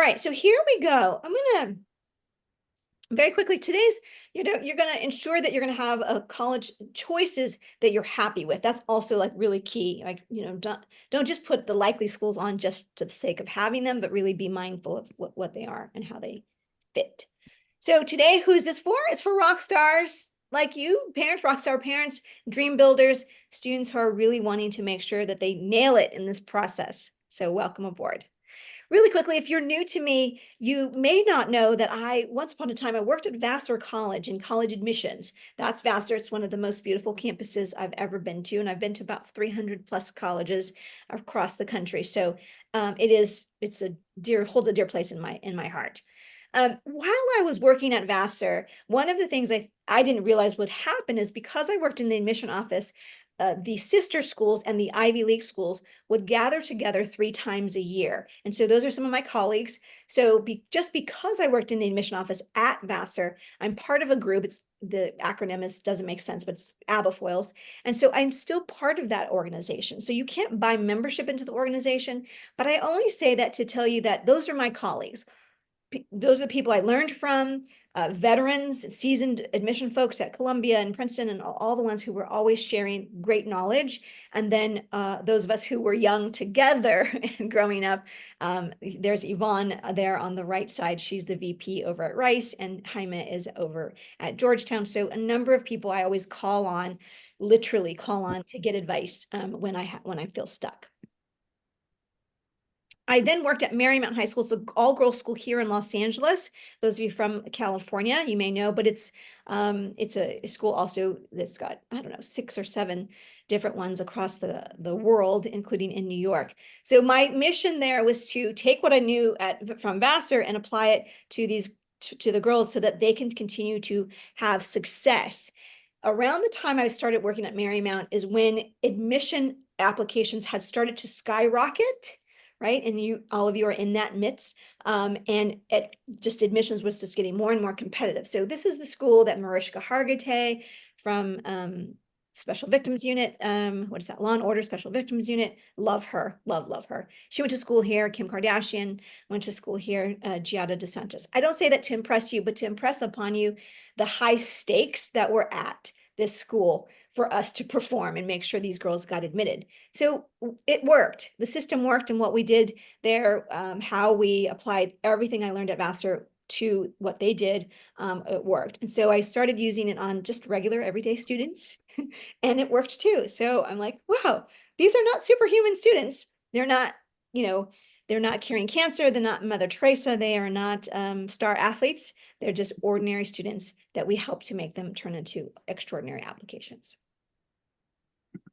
right, so here we go. I'm gonna very quickly, today's, you're going to ensure that you're going to have a college choices that you're happy with. That's also like really key. Like, don't just put the likely schools on just to the sake of having them, but really be mindful of what they are and how they fit. So today, who's this for? It's for rock stars like you, parents, rock star parents, dream builders, students who are really wanting to make sure that they nail it in this process. So welcome aboard. Really quickly, if you're new to me, you may not know that once upon a time, I worked at Vassar College in college admissions. That's Vassar. It's one of the most beautiful campuses I've ever been to, and I've been to about 300 plus colleges across the country. So it's holds a dear place in my heart. While I was working at Vassar, one of the things I didn't realize would happen is because I worked in the admission office, the sister schools and the Ivy League schools would gather together 3 times a year. And so those are some of my colleagues. So just because I worked in the admission office at Vassar, I'm part of a group. The acronym doesn't make sense, but it's ABAFOILS. And so I'm still part of that organization. So you can't buy membership into the organization, but I only say that to tell you that those are my colleagues. Those are the people I learned from, veterans, seasoned admission folks at Columbia and Princeton, and all the ones who were always sharing great knowledge. And then those of us who were young together and growing up, there's Yvonne there on the right side. She's the VP over at Rice, and Jaime is over at Georgetown. So a number of people I always literally call on to get advice when I feel stuck. I then worked at Marymount High School, so all-girls school here in Los Angeles. Those of you from California, you may know, but it's a school also that's got, I don't know, 6 or 7 different ones across the world, including in New York. So my mission there was to take what I knew from Vassar and apply it to the girls so that they can continue to have success. Around the time I started working at Marymount is when admission applications had started to skyrocket, right? And all of you are in that midst. And admissions was just getting more and more competitive. So this is the school that Mariska Hargitay from Special Victims Unit, what is that? Law and Order Special Victims Unit. Love her, love her. She went to school here. Kim Kardashian went to school here. Giada DeSantis. I don't say that to impress you, but to impress upon you the high stakes that were at this school for us to perform and make sure these girls got admitted. So it worked. The system worked, and what we did there, how we applied everything I learned at Vassar to what they did, it worked. And so I started using it on just regular everyday students and it worked too. So I'm like, wow, these are not superhuman students. They're not, they're not curing cancer. They're not Mother Teresa. They are not star athletes. They're just ordinary students that we help to make them turn into extraordinary applications.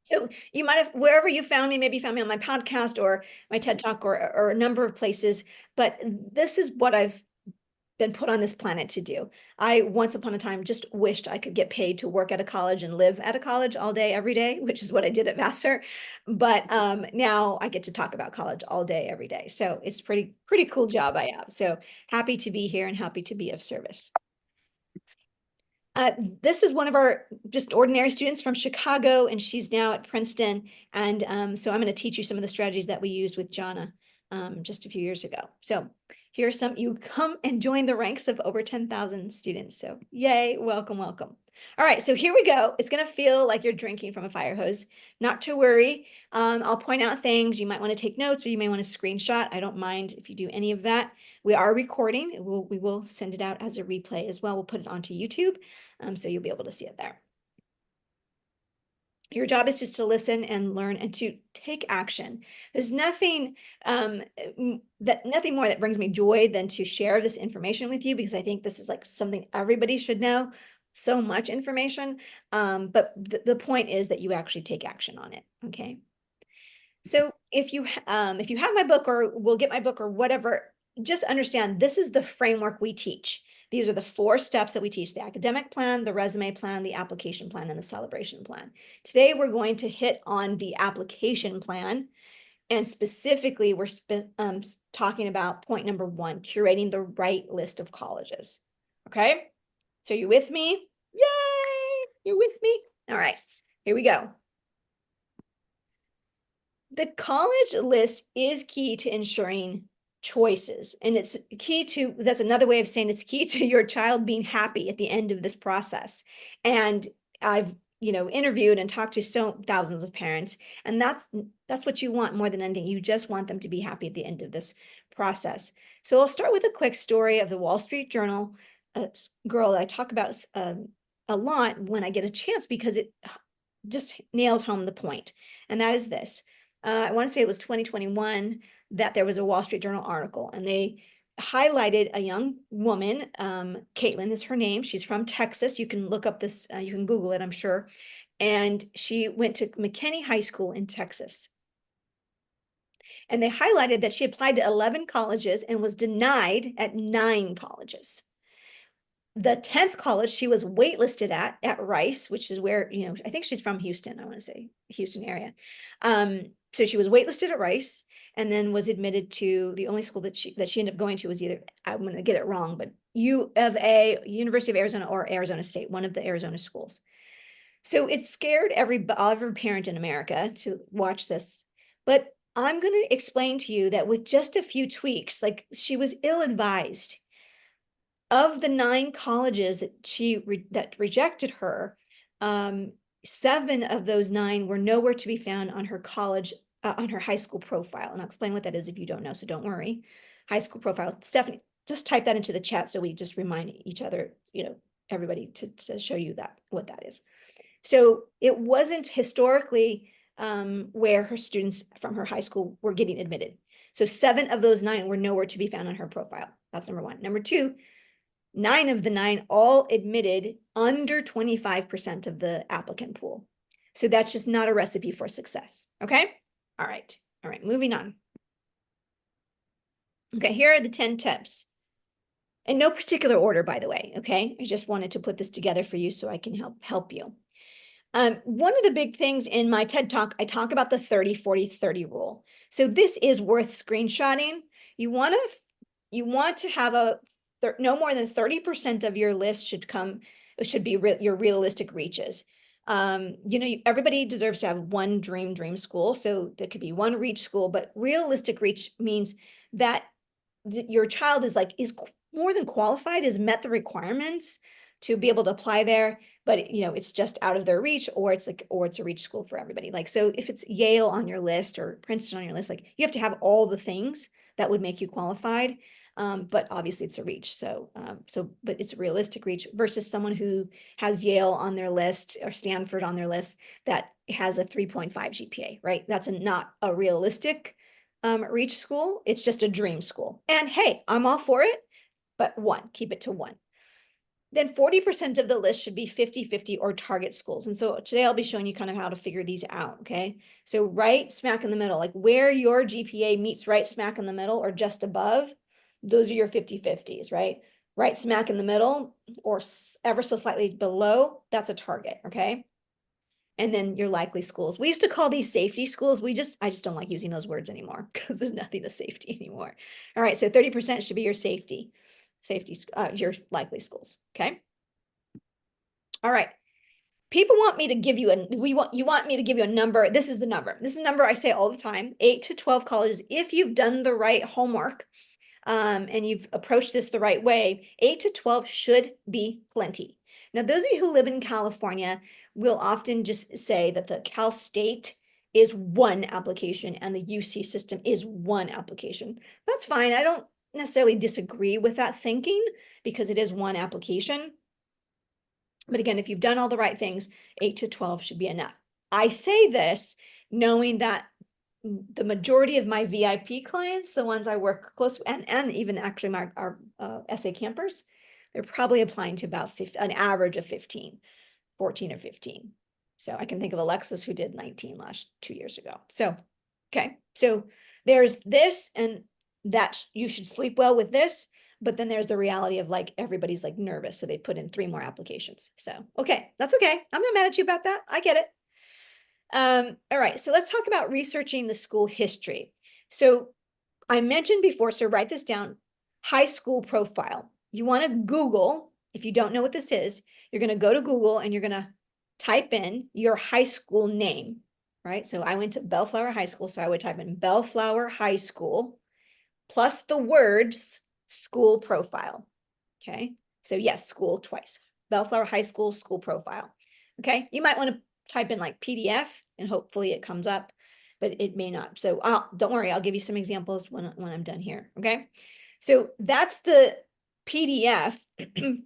So you might have, wherever you found me, maybe you found me on my podcast or my TED Talk or a number of places, but this is what I've been put on this planet to do. I once upon a time just wished I could get paid to work at a college and live at a college all day, every day, which is what I did at Vassar. But now I get to talk about college all day, every day. So it's pretty cool job I have. So happy to be here and happy to be of service. This is one of our just ordinary students from Chicago, and she's now at Princeton. And so I'm going to teach you some of the strategies that we used with Jana just a few years ago. So here are some, you come and join the ranks of over 10,000 students. So yay, welcome, welcome. All right, so here we go. It's going to feel like you're drinking from a fire hose. Not to worry. I'll point out things. You might want to take notes or you may want to screenshot. I don't mind if you do any of that. We are recording. We will send it out as a replay as well. We'll put it onto YouTube, so you'll be able to see it there. Your job is just to listen and learn and to take action. There's nothing more that brings me joy than to share this information with you, because I think this is like something everybody should know. So much information, but the point is that you actually take action on it. Okay. So if you have my book or will get my book or whatever, just understand this is the framework we teach. These are the 4 steps that we teach: the academic plan, the resume plan, the application plan, and the celebration plan. Today, we're going to hit on the application plan. And specifically, we're talking about point number 1, curating the right list of colleges. Okay, so you with me? Yay, you're with me? All right, here we go. The college list is key to ensuring choices. And it's key to, that's another way of saying it's key to your child being happy at the end of this process. And I've, interviewed and talked to thousands of parents, and that's what you want more than anything. You just want them to be happy at the end of this process. So I'll start with a quick story of the Wall Street Journal, a girl that I talk about a lot when I get a chance, because it just nails home the point. And that is this. I want to say it was 2021 that there was a Wall Street Journal article, and they highlighted a young woman. Caitlin is her name. She's from Texas. You can look up this, you can Google it, I'm sure. And she went to McKinney High School in Texas. And they highlighted that she applied to 11 colleges and was denied at 9 colleges. The 10th college she was waitlisted at Rice, which is where, I think she's from Houston. I want to say Houston area. So she was waitlisted at Rice, and then was admitted to the only school that she ended up going to was either, I'm going to get it wrong, but U of A, University of Arizona, or Arizona State, one of the Arizona schools. So it scared every parent in America to watch this. But I'm going to explain to you that with just a few tweaks, like, she was ill-advised. Of the 9 colleges that rejected her, 7 of those 9 were nowhere to be found on her on her high school profile. And I'll explain what that is if you don't know, so don't worry. High school profile. Stephanie, just type that into the chat so we just remind each other, everybody, to show you what that is. So it wasn't historically where her students from her high school were getting admitted. So 7 of those 9 were nowhere to be found on her profile. That's number 1. Number 2, 9 of the 9 all admitted under 25% of the applicant pool. So that's just not a recipe for success. Okay. All right. Moving on. Okay. Here are the 10 tips. In no particular order, by the way. Okay. I just wanted to put this together for you so I can help you. One of the big things in my TED Talk, I talk about the 30-40-30 rule. So this is worth screenshotting. You want to have no more than 30% of your list should be your realistic reaches. Everybody deserves to have one dream school. So there could be one reach school, but realistic reach means that your child is more than qualified, has met the requirements to be able to apply there, but it's just out of their reach, or it's a reach school for everybody. So if it's Yale on your list or Princeton on your list, you have to have all the things that would make you qualified. But obviously it's a reach. But it's a realistic reach versus someone who has Yale on their list or Stanford on their list that has a 3.5 GPA, right? That's not a realistic reach school. It's just a dream school. And hey, I'm all for it, but keep it to 1. Then 40% of the list should be 50-50 or target schools. And so today I'll be showing you kind of how to figure these out, okay? So right smack in the middle, where your GPA meets right smack in the middle or just above, those are your 50-50s, right? Right smack in the middle or ever so slightly below, that's a target, okay? And then your likely schools. We used to call these safety schools. I just don't like using those words anymore because there's nothing to safety anymore. All right, so 30% should be your your likely schools, okay? All right. People want me to give you you want me to give you a number. This is the number. This is the number I say all the time, 8 to 12 colleges. If you've done the right homework, and you've approached this the right way, 8 to 12 should be plenty. Now, those of you who live in California will often just say that the Cal State is 1 application and the UC system is 1 application. That's fine. I don't necessarily disagree with that thinking because it is 1 application. But again, if you've done all the right things, 8 to 12 should be enough. I say this knowing that the majority of my VIP clients, the ones I work close with, and even actually our SA campers, they're probably applying to about an average of 14 or 15. So I can think of Alexis who did 19 2 years ago. So, okay. So there's this, and that you should sleep well with this, but then there's the reality of everybody's nervous. So they put in 3 more applications. So, okay, that's okay. I'm not mad at you about that. I get it. All right, so let's talk about researching the school history. So I mentioned before, so write this down, high school profile. You want to Google, if you don't know what this is, you're going to go to Google and you're going to type in your high school name, right? So I went to Bellflower High School, so I would type in Bellflower High School, plus the words school profile. Okay. So yes, school twice. Bellflower High School school profile. Okay. You might want to type in like PDF and hopefully it comes up, but it may not. So don't worry, I'll give you some examples when I'm done here. Okay. So that's the PDF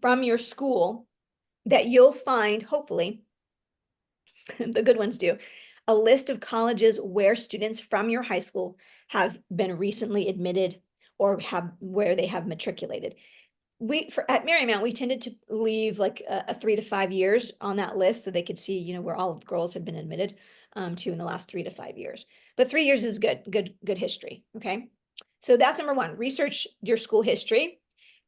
from your school that you'll find, hopefully, the good ones do, a list of colleges where students from your high school have been recently admitted or where they have matriculated. At Marymount, we tended to leave like a 3 to 5 years on that list so they could see, you know, where all of the girls had been admitted to in the last 3 to 5 years. But 3 years is good history. Okay. So that's number one, research your school history.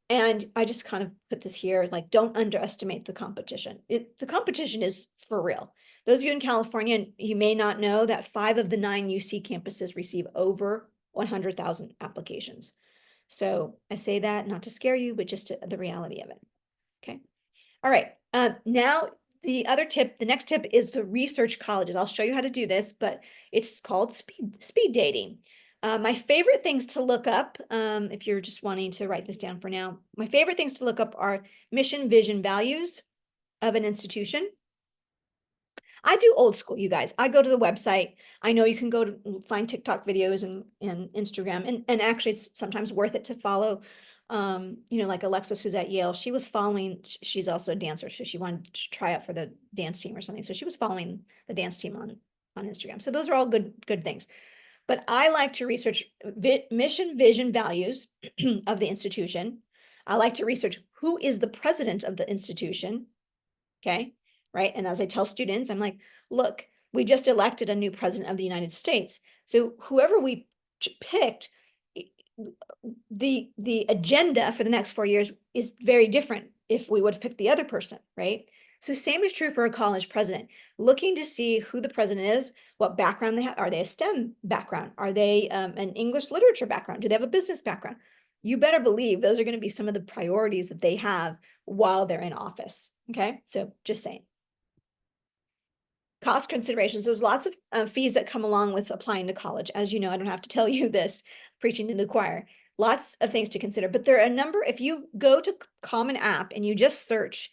And I just kind of put this here, like, don't underestimate the competition. The competition is for real. Those of you in California, you may not know that 5 of the 9 UC campuses receive over 100,000 applications. So I say that not to scare you, but just the reality of it. Okay. All right. Now the next tip is the research colleges. I'll show you how to do this, but it's called speed dating. My favorite things to look up, if you're just wanting to write this down for now, my favorite things to look up are mission, vision, values of an institution. I do old school, you guys. I go to the website. I know you can go to find TikTok videos and Instagram, and actually it's sometimes worth it to follow. You know, like Alexis, who's at Yale, she was following, she's also a dancer, so she wanted to try out for the dance team or something. So she was following the dance team on Instagram. So those are all good things. But I like to research mission, vision, values of the institution. I like to research who is the president of the institution. Okay. Right. And as I tell students, I'm like, look, we just elected a new president of the United States. So whoever we picked, the agenda for the next 4 years is very different if we would have picked the other person, right? So same is true for a college president, looking to see who the president is, what background they have. Are they a STEM background? Are they an English literature background? Do they have a business background? You better believe those are going to be some of the priorities that they have while they're in office. Okay, so just saying. Cost considerations. There's lots of fees that come along with applying to college. As you know, I don't have to tell you this, preaching to the choir. Lots of things to consider, but there are a number. If you go to Common App and you just search,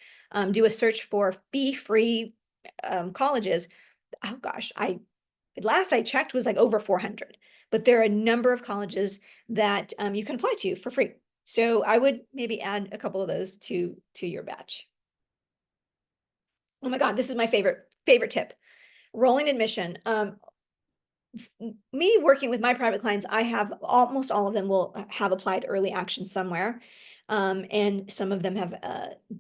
do a search for fee-free colleges, oh gosh, last I checked was like over 400, but there are a number of colleges that you can apply to for free. So I would maybe add a couple of those to your batch. Oh my God, this is my favorite tip. Rolling admission. Me working with my private clients, I have almost all of them will have applied early action somewhere. And some of them have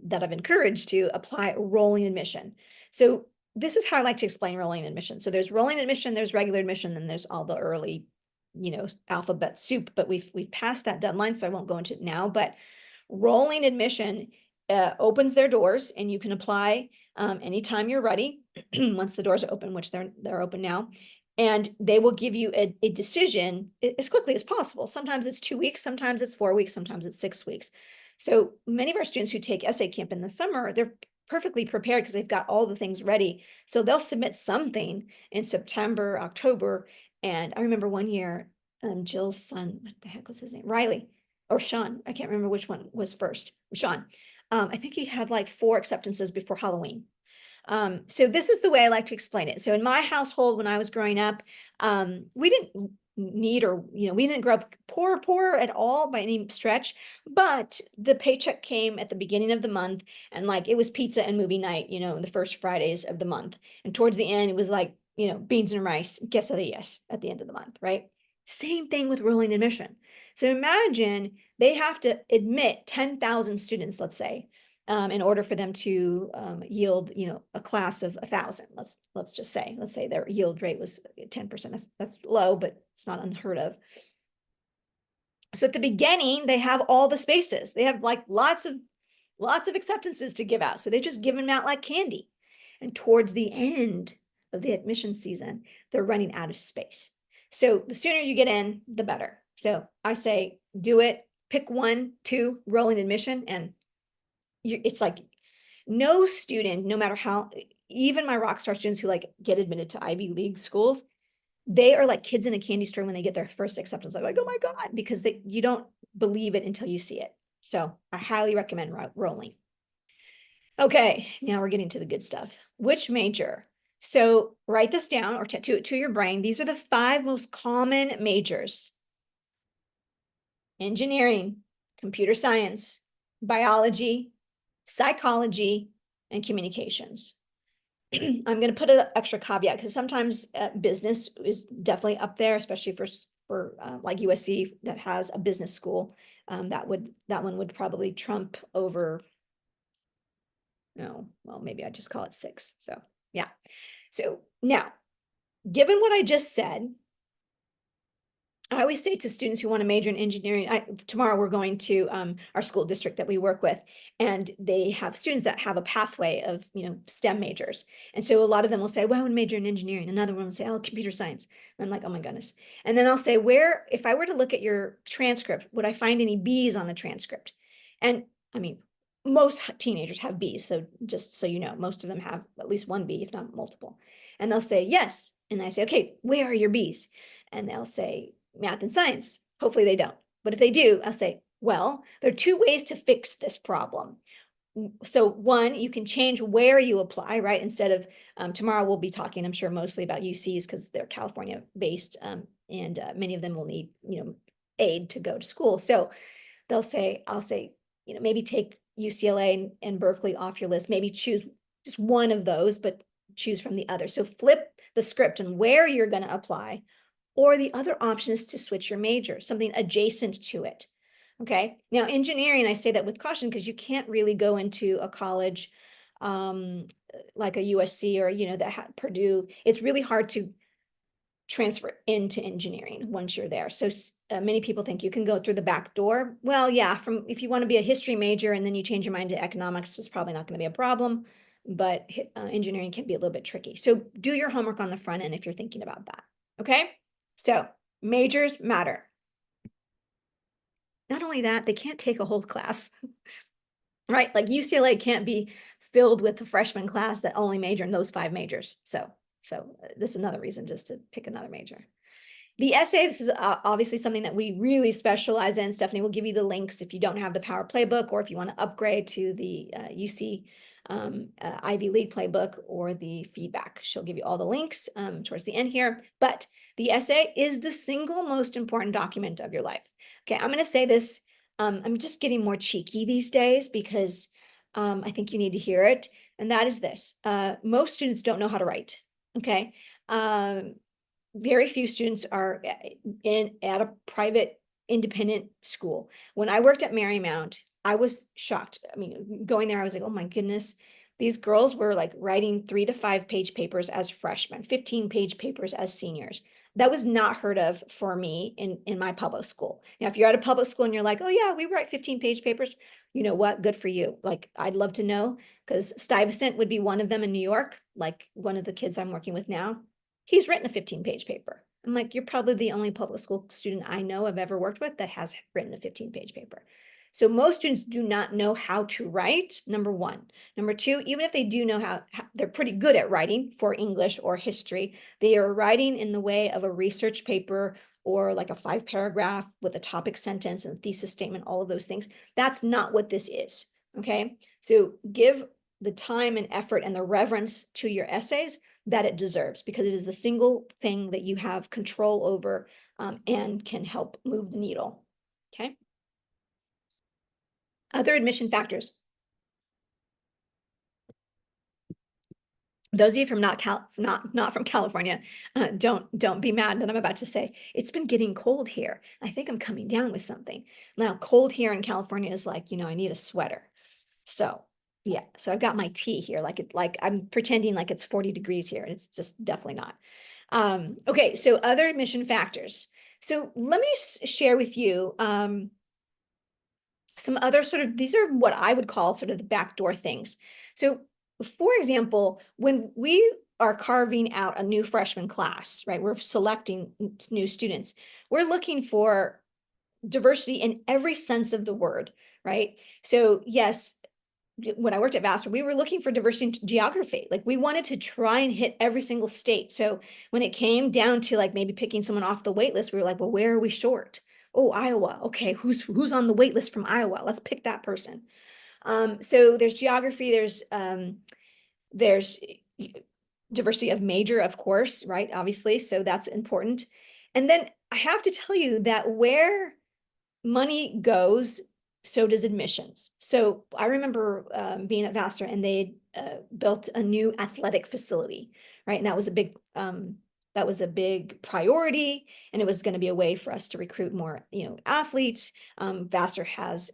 that I've encouraged to apply rolling admission. So this is how I like to explain rolling admission. So there's rolling admission, there's regular admission, and there's all the early, you know, alphabet soup, but we've passed that deadline, so I won't go into it now. But rolling admission opens their doors and you can apply anytime you're ready, once the doors are open, which they're open now, and they will give you a decision as quickly as possible. Sometimes it's 2 weeks, sometimes it's 4 weeks, sometimes it's 6 weeks. So many of our students who take essay camp in the summer, they're perfectly prepared because they've got all the things ready. So they'll submit something in September, October. And I remember one year, Jill's son, what the heck was his name? Riley or Sean. I can't remember which one was first. Sean. I think he had like 4 acceptances before Halloween. So this is the way I like to explain it. So in my household, when I was growing up, we didn't need, or, you know, we didn't grow up poor at all by any stretch, but the paycheck came at the beginning of the month, and like it was pizza and movie night, you know, the first Fridays of the month. And towards the end, it was like, you know, beans and rice, guess of the yes at the end of the month, right? Same thing with rolling admission. So imagine they have to admit 10,000 students, let's say, in order for them to yield, you know, a class of 1,000. Let's just say, their yield rate was 10%. That's low, but it's not unheard of. So at the beginning, they have all the spaces. They have like lots of acceptances to give out. So they just give them out like candy. And towards the end of the admission season, they're running out of space. So the sooner you get in, the better. So I say, do it, pick 1, 2, rolling admission, and it's like no student, no matter how, even my rock star students who like get admitted to Ivy League schools, they are like kids in a candy store when they get their first acceptance. They're like, oh my God, because you don't believe it until you see it. So I highly recommend rolling. Okay, now we're getting to the good stuff. Which major? So write this down or tattoo it to your brain. These are the 5 most common majors: engineering, computer science, biology, psychology, and communications. I'm going to put an extra caveat because sometimes business is definitely up there, especially for like USC that has a business school. That one would probably trump over. No, well, maybe I just call it 6. So yeah. So now, given what I just said, I always say to students who want to major in engineering, tomorrow we're going to our school district that we work with, and they have students that have a pathway of, STEM majors. And so a lot of them will say, well, I want to major in engineering. Another one will say, oh, computer science. And I'm like, oh my goodness. And then I'll say, if I were to look at your transcript, would I find any B's on the transcript? And I mean, most teenagers have B's. So just so you know, most of them have at least one B, if not multiple. And they'll say, yes. And I say, okay, where are your B's? And they'll say, math and science. Hopefully they don't. But if they do, I'll say, well, there are 2 ways to fix this problem. So one, you can change where you apply, right? Instead of tomorrow, we'll be talking, I'm sure, mostly about UCs because they're California based, and many of them will need, aid to go to school. So I'll say, maybe take UCLA and Berkeley off your list. Maybe choose just one of those, but choose from the other. So flip the script and where you're going to apply. Or the other option is to switch your major, something adjacent to it. Okay. Now, engineering, I say that with caution because you can't really go into a college like a USC or, Purdue. It's really hard to transfer into engineering once you're there. So many people think you can go through the back door. Well, yeah, if you want to be a history major and then you change your mind to economics, it's probably not going to be a problem. But engineering can be a little bit tricky. So do your homework on the front end if you're thinking about that. Okay. So majors matter. Not only that, they can't take a whole class, right? Like UCLA can't be filled with a freshman class that only major in those 5 majors. So this is another reason just to pick another major. The essay, this is obviously something that we really specialize in. Stephanie will give you the links if you don't have the Power Playbook or if you want to upgrade to the UC Ivy League playbook or the feedback. She'll give you all the links towards the end here. But the essay is the single most important document of your life. Okay, I'm going to say this. I'm just getting more cheeky these days because I think you need to hear it. And that is this. Most students don't know how to write. Okay. Very few students are at a private independent school. When I worked at Marymount, I was shocked. I mean, going there, I was like, oh my goodness, these girls were like writing 3 to 5 page papers as freshmen, 15-page papers as seniors. That was not heard of for me in my public school. Now, if you're at a public school and you're like, oh yeah, we write 15-page papers, you know what? Good for you. Like, I'd love to know because Stuyvesant would be one of them in New York, like one of the kids I'm working with now. He's written a 15-page paper. I'm like, you're probably the only public school student I know I've ever worked with that has written a 15-page paper. So most students do not know how to write, number one. Number two, even if they do know how they're pretty good at writing for English or history, they are writing in the way of a research paper or like a 5-paragraph with a topic sentence and thesis statement, all of those things. That's not what this is, okay? So give the time and effort and the reverence to your essays that it deserves because it is the single thing that you have control over and can help move the needle, okay? Other admission factors. Those of you from not from California, don't be mad that I'm about to say it's been getting cold here. I think I'm coming down with something. Now, cold here in California is like, I need a sweater. So yeah, so I've got my tea here, like I'm pretending like it's 40 degrees here, and it's just definitely not. Okay, so other admission factors. So let me share with you some other these are what I would call sort of the backdoor things. So for example, when we are carving out a new freshman class, right, we're selecting new students, we're looking for diversity in every sense of the word, right? So yes, when I worked at Vassar, we were looking for diversity in geography. Like we wanted to try and hit every single state. So when it came down to like maybe picking someone off the wait list, we were like, well, where are we short? Oh, Iowa. Okay, who's on the wait list from Iowa? Let's pick that person. So there's geography, there's diversity of major, of course, right? Obviously, so that's important. And then I have to tell you that where money goes, so does admissions. So I remember being at Vassar, and they built a new athletic facility, right? And that was a big priority, and it was going to be a way for us to recruit more, athletes. Vassar has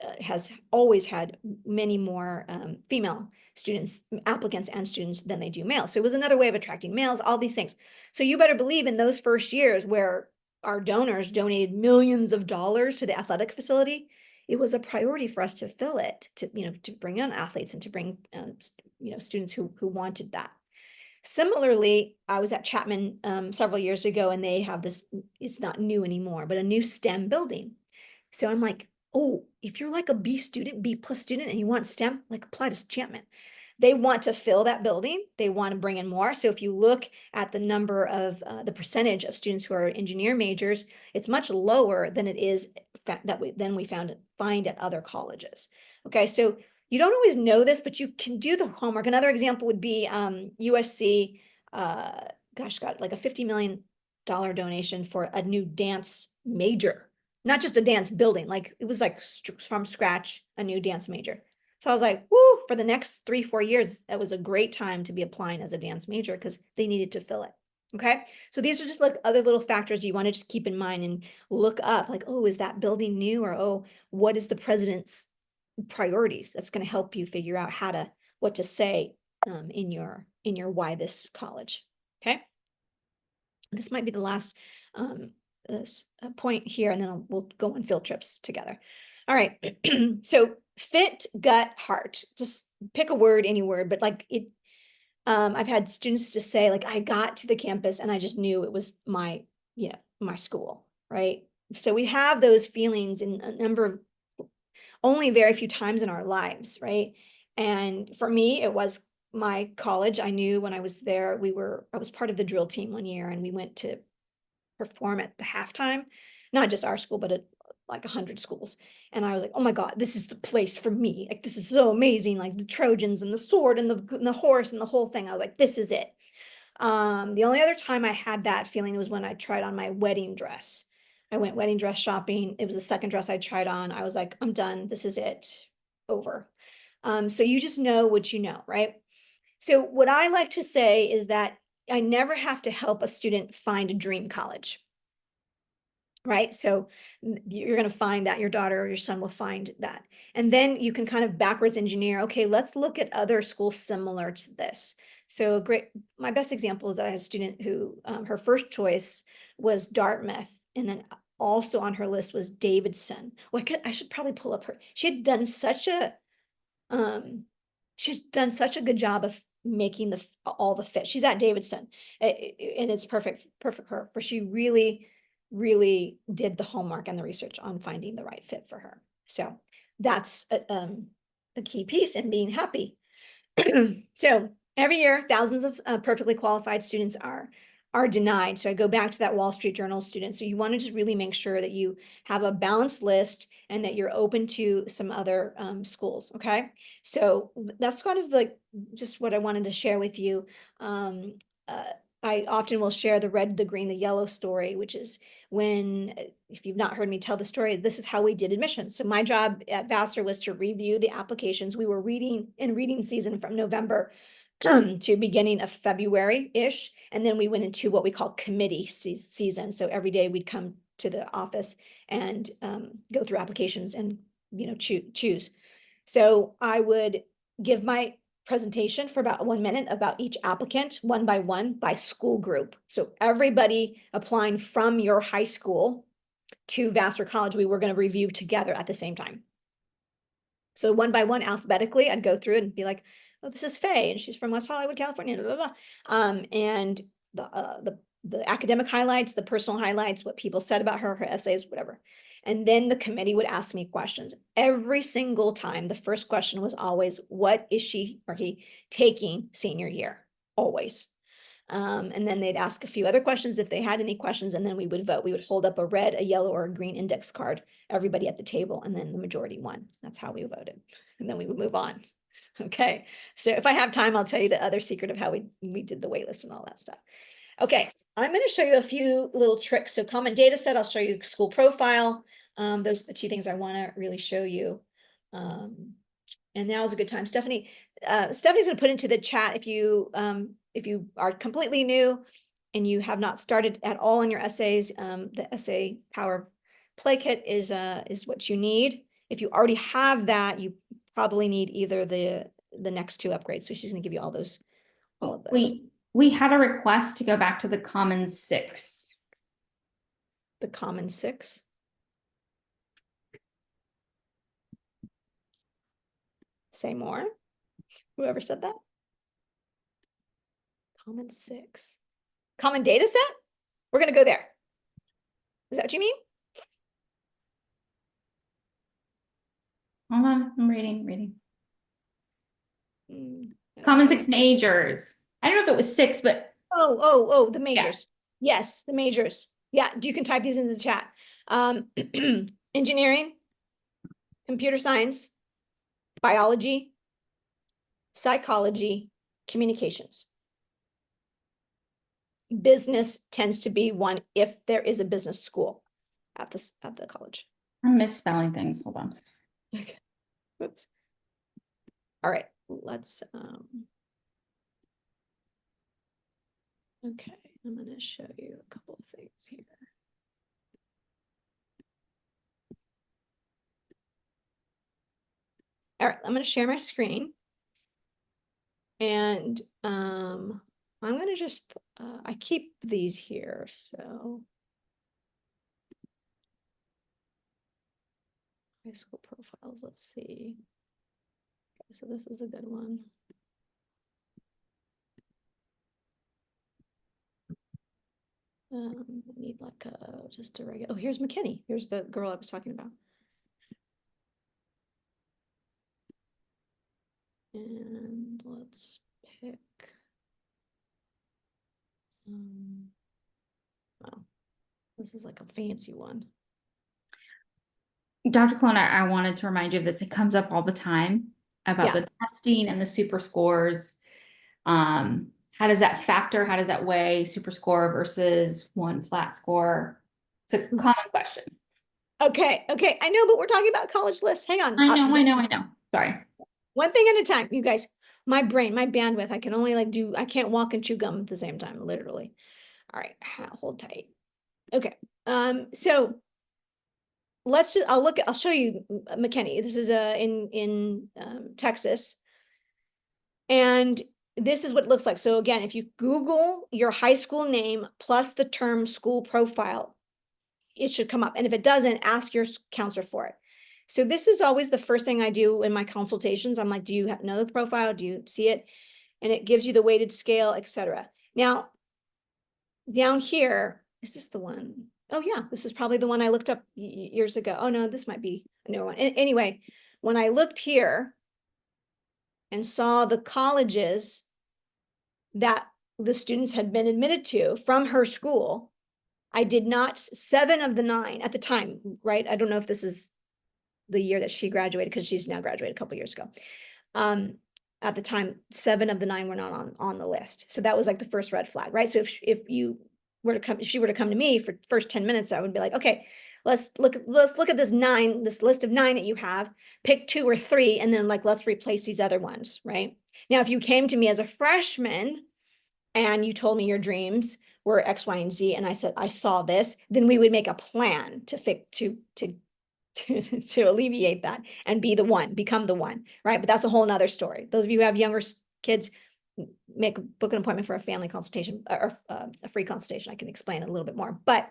always had many more female students, applicants and students than they do males. So it was another way of attracting males, all these things. So you better believe in those first years where our donors donated millions of dollars to the athletic facility, it was a priority for us to fill it, to bring on athletes and to bring, students who wanted that. Similarly, I was at Chapman several years ago, and they have this, it's not new anymore, but a new STEM building. So I'm like, oh, if you're like a B student, B plus student, and you want STEM, like apply to Chapman. They want to fill that building. They want to bring in more. So if you look at the number of the percentage of students who are engineer majors, it's much lower than it is than we find at other colleges. Okay, so you don't always know this, but you can do the homework. Another example would be USC. Got like a $50 million donation for a new dance major, not just a dance building. Like it was like from scratch, a new dance major. So I was like, whoo, for the next 3-4 years, that was a great time to be applying as a dance major because they needed to fill it. Okay. So these are just like other little factors you want to just keep in mind and look up like, oh, is that building new? Or, oh, what is the president's priorities? That's going to help you figure out what to say in your why this college. Okay. This might be the last point here, and then we'll go on field trips together. All right. So fit, gut, heart. Just pick a word, any word, but like it. I've had students just say, like, I got to the campus and I just knew it was my school, right? So we have those feelings in a number of only very few times in our lives, right? And for me, it was my college. I knew when I was there, I was part of the drill team one year, and we went to perform at the halftime, not just our school, but at like 100 schools. And I was like, oh my God, this is the place for me. Like, this is so amazing. Like the Trojans and the sword and the horse and the whole thing. I was like, this is it. The only other time I had that feeling was when I tried on my wedding dress. I went wedding dress shopping. It was the second dress I tried on. I was like, I'm done. This is it. Over. So you just know what you know, right? So what I like to say is that I never have to help a student find a dream college, right? So you're going to find that your daughter or your son will find that. And then you can kind of backwards engineer, okay, let's look at other schools similar to this. So my best example is that I had a student who, her first choice was Dartmouth. And then also on her list was Davidson. Well, I should probably pull up she had done such a, she's done such a good job of making all the fit. She's at Davidson, and it's perfect for her, for she really did the homework and the research on finding the right fit for her. So that's a key piece in being happy. So every year, thousands of perfectly qualified students are denied. So I go back to that Wall Street Journal student. So you want to just really make sure that you have a balanced list and that you're open to some other schools. Okay. So that's kind of like just what I wanted to share with you. I often will share the red, the green, the yellow story, which is when, if you've not heard me tell the story, this is how we did admissions. So my job at Vassar was to review the applications. We were reading season from November to beginning of February-ish. And then we went into what we call committee season. So every day we'd come to the office and go through applications and, choose. So I would give my presentation for about 1 minute about each applicant, one by one, by school group. So everybody applying from your high school to Vassar College, we were going to review together at the same time. So one by one, alphabetically, I'd go through it and be like, oh, this is Faye, and she's from West Hollywood, California, blah, blah, blah. And the academic highlights, the personal highlights, what people said about her essays, whatever. And then the committee would ask me questions. Every single time, the first question was always, what is she or he taking senior year? Always. And then they'd ask a few other questions if they had any questions, and then we would vote. We would hold up a red, a yellow, or a green index card, everybody at the table, and then the majority won. That's how we voted. And then we would move on. Okay. So if I have time, I'll tell you the other secret of how we did the wait list and all that stuff. Okay. I'm going to show you a few little tricks. So common data set, I'll show you school profile. Those are the two things I want to really show you. And now is a good time. Stephanie, Stephanie's going to put into the chat if you are completely new and you have not started at all in your essays, the essay power play kit is what you need. If you already have that, you probably need either the next two upgrades. So she's going to give you all of those. We had a request to go back to the Common 6. The Common 6. Say more. Whoever said that. Common 6. Common data set? We're going to go there. Is that what you mean? Hold on, I'm reading. Common 6 majors. I don't know if it was 6, but the majors. Yeah. Yes, the majors. Yeah, you can type these in the chat. Engineering, computer science, biology, psychology, communications. Business tends to be one if there is a business school at the college. I'm misspelling things. Hold on. Okay. Oops. All right, let's okay, I'm going to show you a couple of things here. All right, I'm going to share my screen. And I'm going to just, I keep these here, so. High school profiles, let's see. Okay, so this is a good one. I need like just a regular, oh, here's McKinney. Here's the girl I was talking about. And let's pick, oh, this is like a fancy one. Dr. Colon, I wanted to remind you of this. It comes up all the time about the testing and the super scores. How does that factor? How does that weigh super score versus one flat score? It's a common question. Okay. I know, but we're talking about college lists. Hang on. I know. Sorry. One thing at a time, you guys. My brain, my bandwidth, I can only I can't walk and chew gum at the same time, literally. All right, hold tight. Okay. So I'll show you McKinney. This is in Texas. And this is what it looks like. So again, if you Google your high school name plus the term school profile, it should come up. And if it doesn't, ask your counselor for it. So this is always the first thing I do in my consultations. I'm like, do you know the profile? Do you see it? And it gives you the weighted scale, etc. Now, down here, is this the one? Oh yeah, this is probably the one I looked up years ago. Oh no, this might be a new one. Anyway, when I looked here and saw the colleges that the students had been admitted to from her school, I did not, 7 of the 9 at the time, right? I don't know if this is the year that she graduated, because she's now graduated a couple years ago. At the time, 7 of the 9 were not on the list. So that was like the first red flag, right? So if she were to come to me for first 10 minutes, I would be like, okay, let's look at this list of 9 that you have, pick 2 or 3, and then like, let's replace these other ones, right? Now, if you came to me as a freshman and you told me your dreams were X, Y, and Z, and I said, I saw this, then we would make a plan to alleviate that and become the one, right? But that's a whole nother story. Those of you who have younger kids, book an appointment for a family consultation or a free consultation. I can explain it a little bit more, but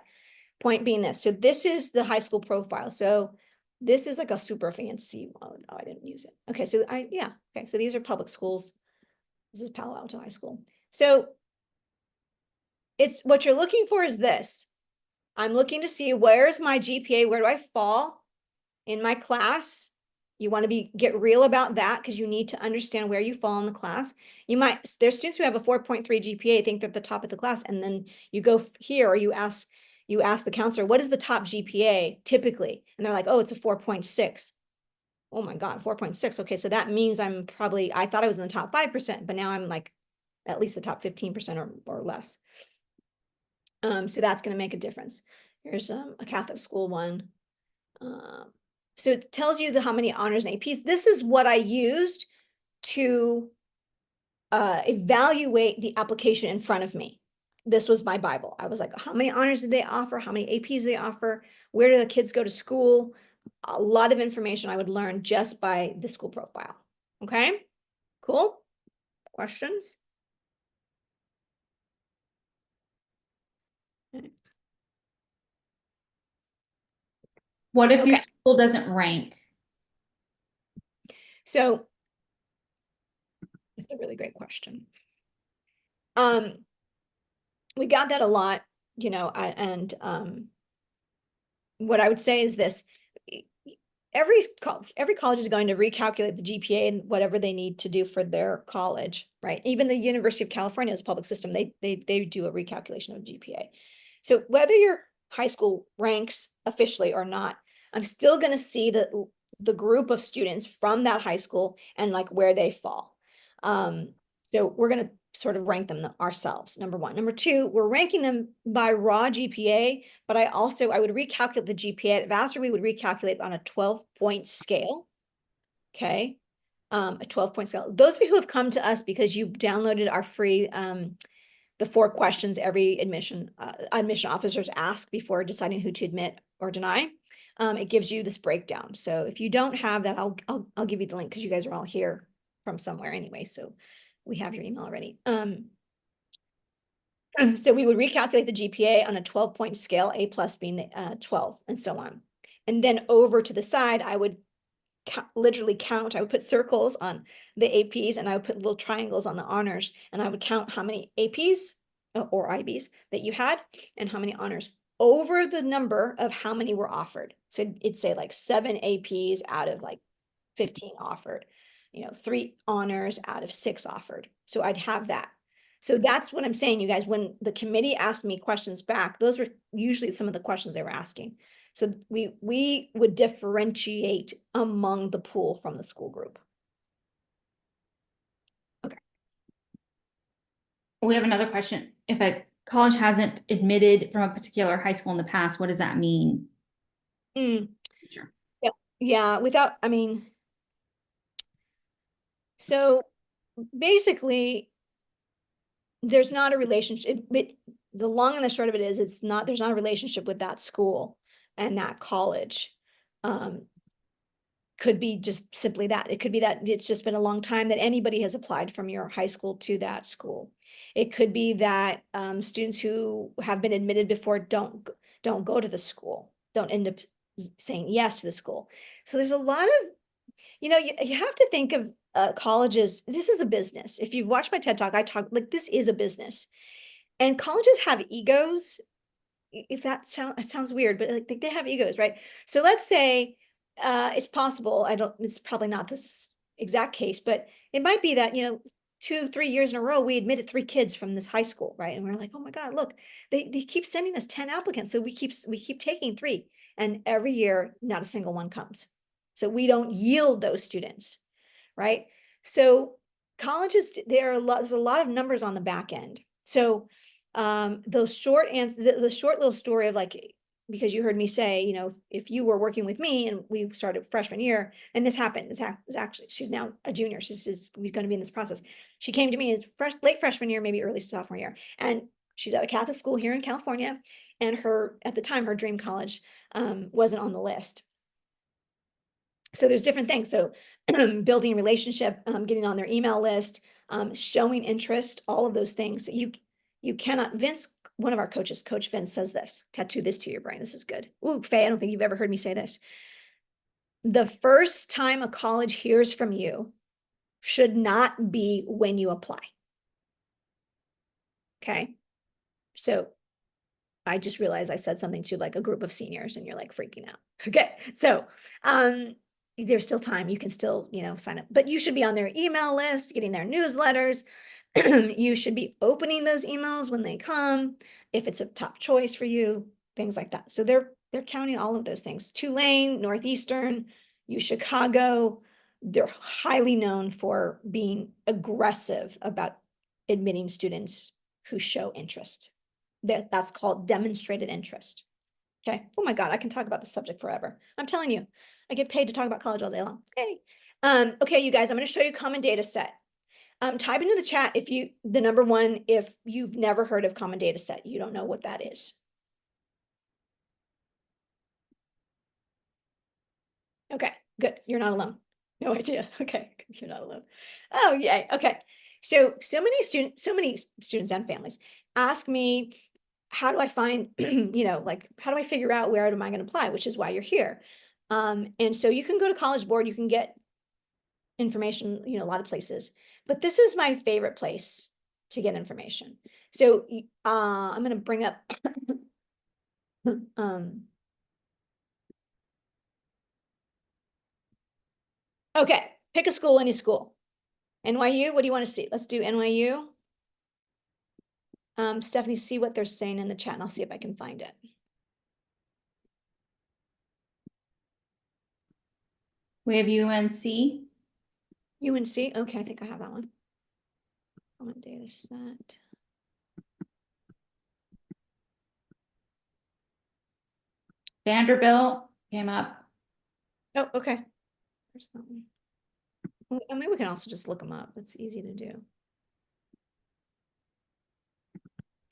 point being this. So this is the high school profile. So this is like a super fancy one. Oh, I didn't use it. Okay. So okay. So these are public schools. This is Palo Alto High School. So it's what you're looking for is this. I'm looking to see where's my GPA, where do I fall in my class? You want to get real about that because you need to understand where you fall in the class. There's students who have a 4.3 GPA, think they're at the top of the class, and then you go here or you ask the counselor, what is the top GPA typically? And they're like, oh, it's a 4.6. Oh my God, 4.6. Okay, so that means I thought I was in the top 5%, but now I'm like at least the top 15% or less. So that's going to make a difference. Here's a Catholic school one. So it tells you how many honors and APs. This is what I used to evaluate the application in front of me. This was my Bible. I was like, how many honors did they offer? How many APs do they offer? Where do the kids go to school? A lot of information I would learn just by the school profile. Okay, cool. Questions? What if your Okay, school doesn't rank? so it's a really great question. We got that a lot, and what I would say is this: every college is going to recalculate the GPA and whatever they need to do for their college, right? Even the University of California's public system, they do a recalculation of GPA. So whether your high school ranks officially or not, I'm still going to see the group of students from that high school and like where they fall. So we're going to sort of rank them ourselves, number one. Number two, we're ranking them by raw GPA, but I would recalculate the GPA. At Vassar, we would recalculate on a 12-point scale. Okay. A 12-point scale. Those of you who have come to us because you downloaded our free, the 4 questions every admission officers ask before deciding who to admit or deny. It gives you this breakdown. So if you don't have that, I'll give you the link because you guys are all here from somewhere anyway. So we have your email already. So we would recalculate the GPA on a 12-point scale, A plus being the 12, and so on. And then over to the side, I would literally count. I would put circles on the APs and I would put little triangles on the honors, and I would count how many APs or IBs that you had and how many honors over the number of how many were offered. So it'd say like 7 APs out of like 15 offered, 3 honors out of 6 offered. So I'd have that. So that's what I'm saying, you guys, when the committee asked me questions back, those were usually some of the questions they were asking. So we would differentiate among the pool from the school group. Okay. We have another question. If a college hasn't admitted from a particular high school in the past, what does that mean? Sure. Yeah, so basically there's not a relationship. The long and the short of it is there's not a relationship with that school and that college. Could be just simply that. It could be that it's just been a long time that anybody has applied from your high school to that school. It could be that students who have been admitted before don't go to the school, don't end up saying yes to the school. So there's a lot of, you have to think of colleges. This is a business. If you've watched my TED Talk, I talk like this is a business, and colleges have egos. If that sounds weird, but like they have egos, right? So let's say it's possible. It's probably not this exact case, but it might be that, 2-3 years in a row, we admitted 3 kids from this high school, right? And we're like, oh my God, look, they keep sending us 10 applicants. So we keep taking 3, and every year, not a single one comes. So we don't yield those students, right? So colleges, there's a lot of numbers on the back end. So those the short little story of like, because you heard me say, if you were working with me and we started freshman year and this happened, actually, she's now a junior. She's going to be in this process. She came to me as late freshman year, maybe early sophomore year. And she's at a Catholic school here in California. And at the time, her dream college wasn't on the list. So there's different things. So building a relationship, getting on their email list, showing interest, all of those things. You cannot, one of our coaches, Coach Vince, says this: tattoo this to your brain. This is good. Ooh, Faye, I don't think you've ever heard me say this. The first time a college hears from you should not be when you apply. Okay. So I just realized I said something to like a group of seniors and you're like freaking out. Okay. So, there's still time. You can still, sign up, but you should be on their email list, getting their newsletters. You should be opening those emails when they come, if it's a top choice for you, things like that. So they're counting all of those things. Tulane, Northeastern, U Chicago, they're highly known for being aggressive about admitting students who show interest. That's called demonstrated interest. Okay. Oh my God, I can talk about this subject forever. I'm telling you, I get paid to talk about college all day long. Okay. Okay, you guys, I'm going to show you common data set. Type into the chat the number one, if you've never heard of common data set, you don't know what that is. Okay, good. You're not alone. No idea. Okay, you're not alone. Oh, yay. Okay. So many students and families ask me, how do I find, like, how do I figure out where am I going to apply, which is why you're here. And so you can go to College Board, you can get information, a lot of places, but this is my favorite place to get information. So I'm going to bring up okay, pick a school, any school. NYU, what do you want to see? Let's do NYU. Stephanie, see what they're saying in the chat and I'll see if I can find it. We have UNC. UNC, okay, I think I have that one. Common data set. Vanderbilt came up. Oh, okay. There's that one. I mean, we can also just look them up. It's easy to do.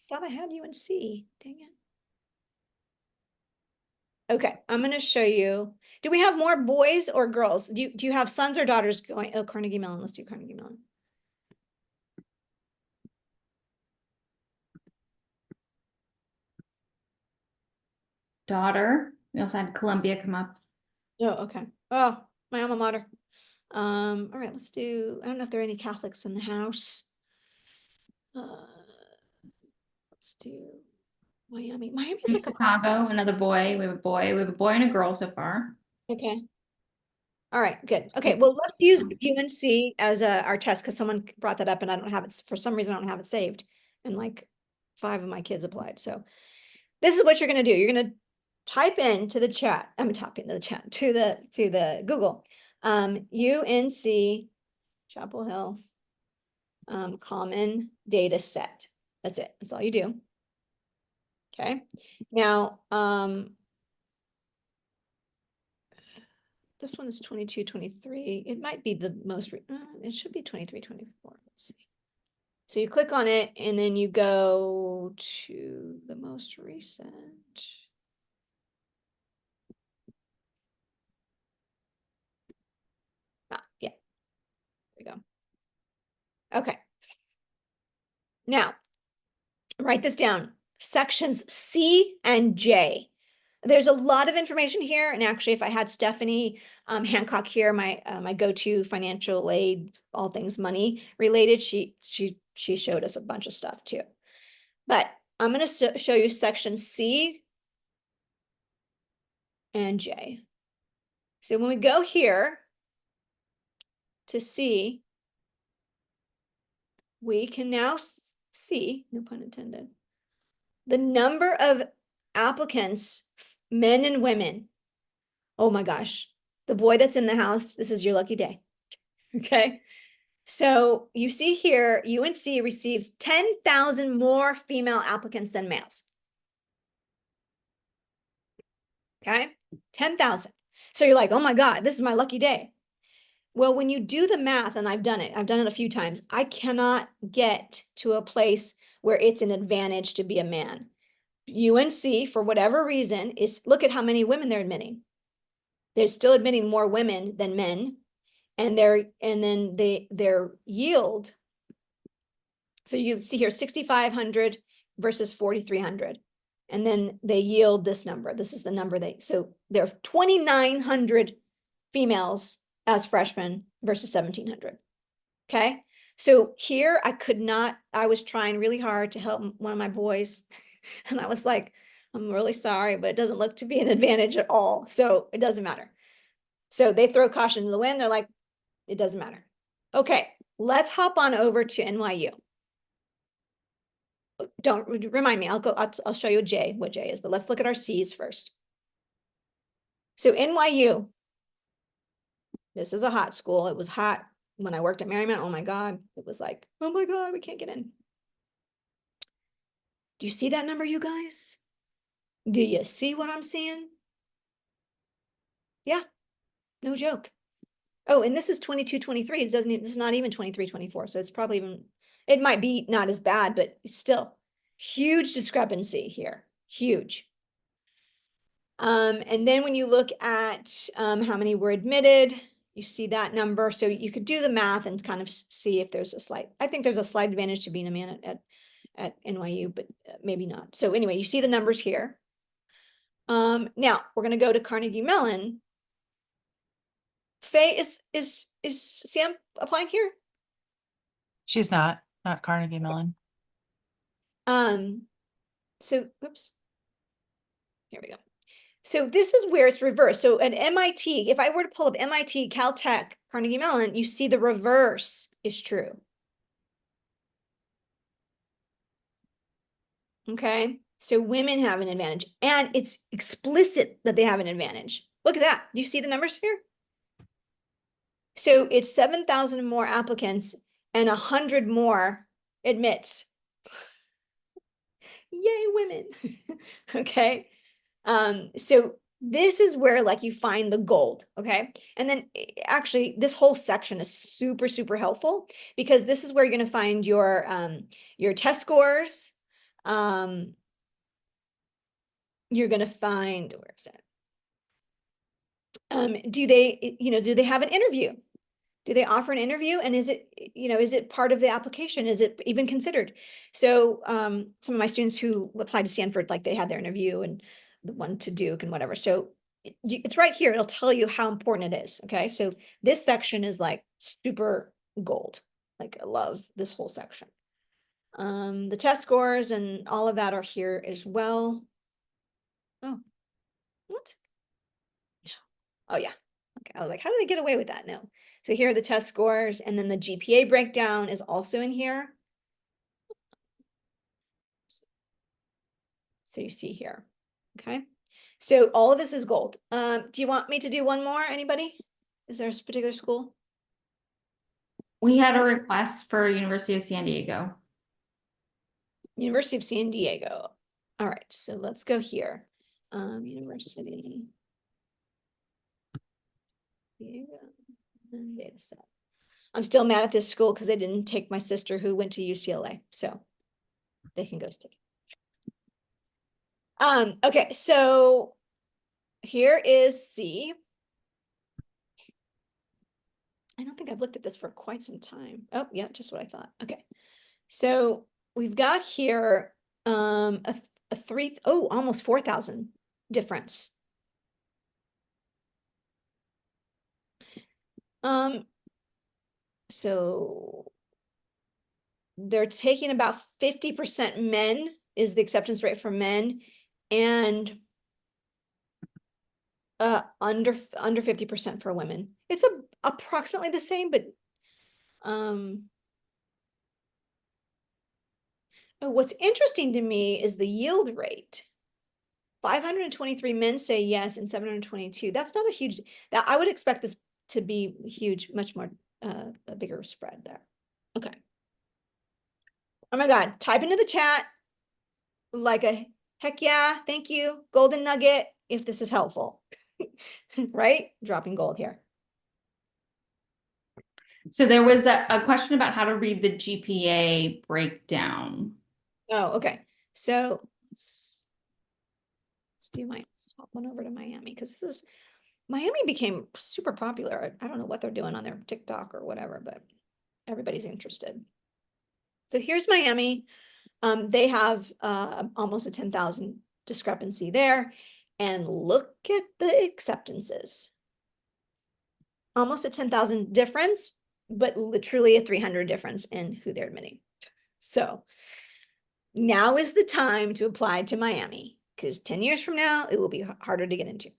Thought I had UNC. Dang it. Okay, I'm going to show you. Do we have more boys or girls? Do you have sons or daughters going? Oh, Carnegie Mellon. Let's do Carnegie Mellon. Daughter. We also had Columbia come up. Oh, okay. Oh, my alma mater. All right, let's do, I don't know if there are any Catholics in the house. Let's do Miami. Miami's like Chicago, another boy. We have a boy. We have a boy and a girl so far. okay. All right, good. Okay, well, let's use UNC as our test because someone brought that up and I don't have it, for some reason I don't have it saved. And like 5 of my kids applied. So this is what you're gonna do. You're gonna type into the chat. I'm gonna type into the chat to the Google. UNC Chapel Hill common data set. That's it. That's all you do. Okay. Now, this one is 22, 23. It might be the most, it should be 23, 24. Let's see. So you click on it and then you go to the most recent. Yeah, there we go. Okay. Now, write this down. Sections C and J. There's a lot of information here, and actually, if I had Stephanie Hancock here, my go-to financial aid, all things money related, she showed us a bunch of stuff too. But I'm going to show you section C and J. So when we go here to C, we can now see, no pun intended, the number of applicants, men and women. Oh my gosh, the boy that's in the house, this is your lucky day. Okay. So you see here, UNC receives 10,000 more female applicants than males. Okay. 10,000. So you're like, oh my God, this is my lucky day. Well, when you do the math, and I've done it a few times, I cannot get to a place where it's an advantage to be a man. UNC, for whatever reason, look at how many women they're admitting. They're still admitting more women than men, and their yield. So you see here 6,500 versus 4,300, and then they yield this number. This is the number so there are 2,900 females as freshmen versus 1,700. Okay, so here I was trying really hard to help one of my boys And I was like, I'm really sorry, but it doesn't look to be an advantage at all. So it doesn't matter. So they throw caution to the wind. They're like, it doesn't matter. Okay, let's hop on over to NYU. Don't remind me. I'll show you what J is, but let's look at our C's first. So NYU, this is a hot school. It was hot when I worked at Marymount. Oh my God. It was like, oh my God, we can't get in. Do you see that number, you guys? Do you see what I'm seeing? Yeah, no joke. Oh, and this is 22, 23. It doesn't even, this is not even 23, 24. So it's probably even, it might be not as bad, but still huge discrepancy here. Huge. And then when you look at how many were admitted, you see that number. So you could do the math and kind of see if there's a slight, I think there's a slight advantage to being a man at NYU, but maybe not. So anyway, you see the numbers here. Now we're going to go to Carnegie Mellon. Faye, is Sam applying here? She's not Carnegie Mellon. So, oops. Here we go. So this is where it's reversed. So at MIT, if I were to pull up MIT, Caltech, Carnegie Mellon, you see the reverse is true. Okay, so women have an advantage, and it's explicit that they have an advantage. Look at that. Do you see the numbers here? So it's 7,000 more applicants and 100 more admits. Yay, women. Okay. So this is where like you find the gold, okay? And then actually this whole section is super, super helpful because this is where you're going to find your test scores. You're going to find, where is it? Do they have an interview? Do they offer an interview? And is it part of the application? Is it even considered? So some of my students who applied to Stanford, like they had their interview and the one to Duke and whatever. So it's right here. It'll tell you how important it is. Okay. So this section is like super gold. Like I love this whole section. The test scores and all of that are here as well. Oh, what? Oh yeah. Okay. I was like, how do they get away with that? No. So here are the test scores, and then the GPA breakdown is also in here. So you see here, okay? So all of this is gold. Do you want me to do one more, anybody? Is there a particular school? We had a request for University of San Diego. University of San Diego. All right, so let's go here. University. Diego. Data set. I'm still mad at this school because they didn't take my sister who went to UCLA, so they can go stay. Okay, so here is C. I don't think I've looked at this for quite some time. Oh, yeah, just what I thought. Okay, so we've got here a almost 4,000 difference. So they're taking about 50% men is the acceptance rate for men, and under 50% for women. It's approximately the same, but oh, what's interesting to me is the yield rate. 523 men say yes and 722. That's not a huge, that I would expect this to be huge, much more a bigger spread there. Okay. Oh my God, type into the chat like a heck yeah, thank you, golden nugget, if this is helpful. Right? Dropping gold here. So there was a question about how to read the GPA breakdown. Oh, okay. So let's hop on over to Miami because Miami became super popular. I don't know what they're doing on their TikTok or whatever, but everybody's interested. So here's Miami. They have almost a 10,000 discrepancy there. And look at the acceptances. Almost a 10,000 difference, but literally a 300 difference in who they're admitting. So now is the time to apply to Miami, because 10 years from now, it will be harder to get into.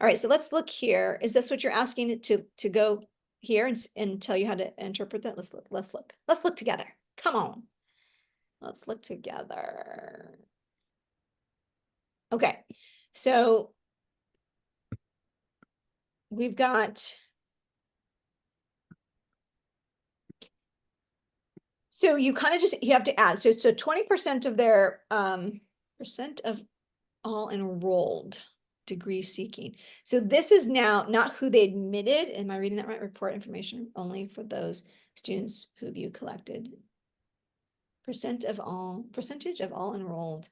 All right, so let's look here. Is this what you're asking it to go here and tell you how to interpret that? Let's look together. Come on. Let's look together. Okay, so we've got, so you kind of you have to add, so 20% of their percent of all enrolled degree seeking. So this is now not who they admitted. Am I reading that right? Report information only for those students who you collected. Percentage of all enrolled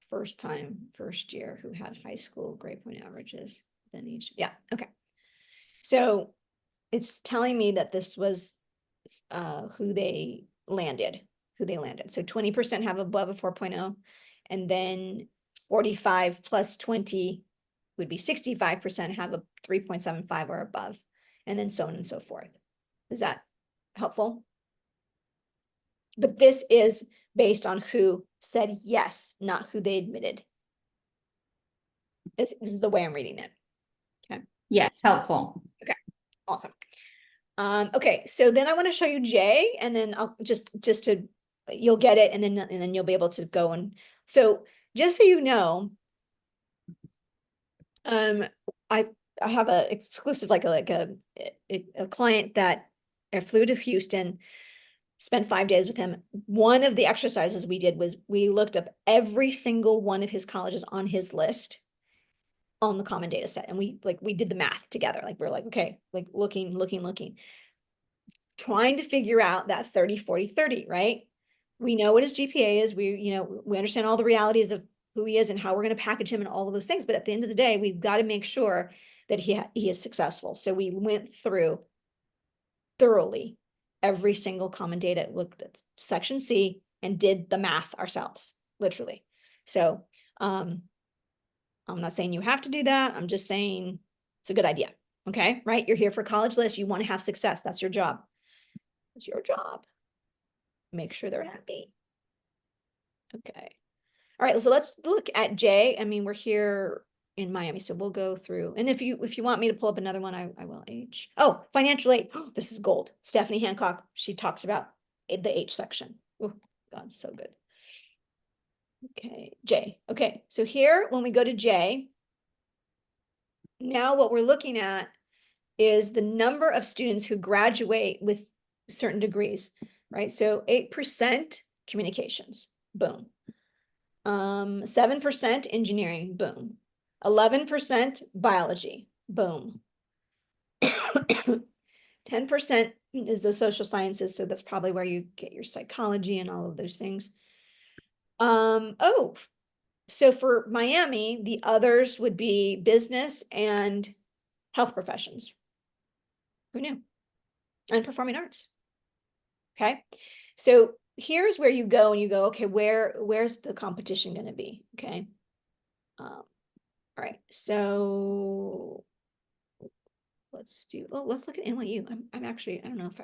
first year who had high school grade point averages than each. Yeah, okay. So it's telling me that this was who they landed. So 20% have above a 4.0, and then 45 plus 20 would be 65% have a 3.75 or above, and then so on and so forth. Is that helpful? But this is based on who said yes, not who they admitted. This is the way I'm reading it. Okay. Yes, helpful. Okay, awesome. Okay, so then I want to show you J, and then I'll just to, you'll get it, and then you'll be able to go. And so just so you know, I have a exclusive, like a client that flew to Houston, spent 5 days with him. One of the exercises we did was we looked up every single one of his colleges on his list on the common data set. And we did the math together. Like, we're like, okay, like looking, trying to figure out that 30, 40, 30, right? We know what his GPA is. We understand all the realities of who he is and how we're going to package him and all of those things. But at the end of the day, we've got to make sure that he is successful. So we went through thoroughly every single common data, looked at section C, and did the math ourselves, literally. So I'm not saying you have to do that. I'm just saying it's a good idea. Okay, right? You're here for college list. You want to have success. That's your job. It's your job. Make sure they're happy. Okay. All right, so let's look at J. I mean, we're here in Miami, so we'll go through. And if you want me to pull up another one, I will. H. Oh, financial aid. Oh, this is gold. Stephanie Hancock, she talks about the H section. Oh, God, so good. Okay, J. Okay, so here, when we go to J, now what we're looking at is the number of students who graduate with certain degrees, right? So 8% communications, boom. 7% engineering, boom. 11% biology, boom. 10% is the social sciences, so that's probably where you get your psychology and all of those things. Oh, so for Miami, the others would be business and health professions. Who knew? And performing arts. Okay, so here's where you go and you go, okay, where's the competition going to be? Okay. All right, so let's look at NYU. I'm actually, I don't know if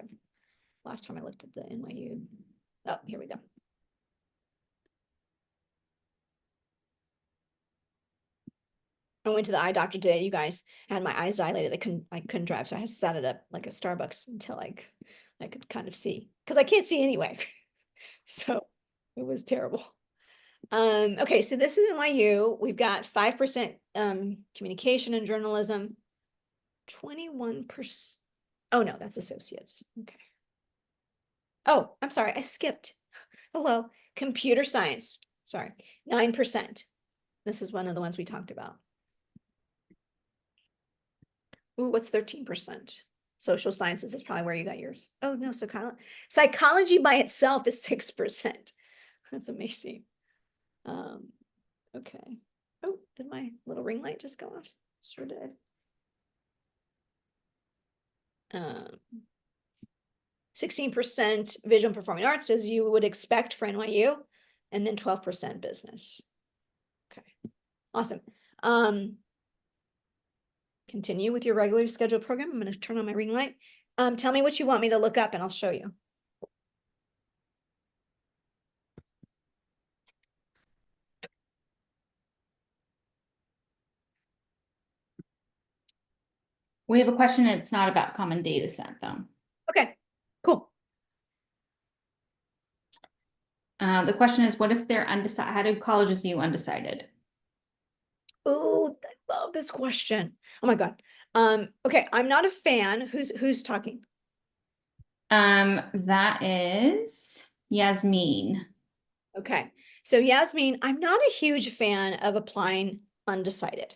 last time I looked at the NYU. Oh, here we go. I went to the eye doctor today, you guys. Had my eyes dilated. I couldn't drive, so I sat it up like a Starbucks until I could kind of see, because I can't see anyway. So it was terrible. Okay, so this is NYU. We've got 5% communication and journalism, 21%. Oh no, that's associates. Okay. Oh, I'm sorry, I skipped. Hello, computer science. Sorry, 9%. This is one of the ones we talked about. Ooh, what's 13%? Social sciences is probably where you got yours. Oh no, psychology by itself is 6%. That's amazing. Okay. Oh, did my little ring light just go off? Sure did. 16% visual and performing arts, as you would expect for NYU, and then 12% business. Okay, awesome. Continue with your regularly scheduled program. I'm going to turn on my ring light. Tell me what you want me to look up and I'll show you. We have a question. It's not about common data set though. Okay, cool. The question is, what if they're undecided? How do colleges view undecided? Oh, I love this question. Oh my God. Okay, I'm not a fan. Who's talking? That is Yasmin. Okay. So Yasmin, I'm not a huge fan of applying undecided.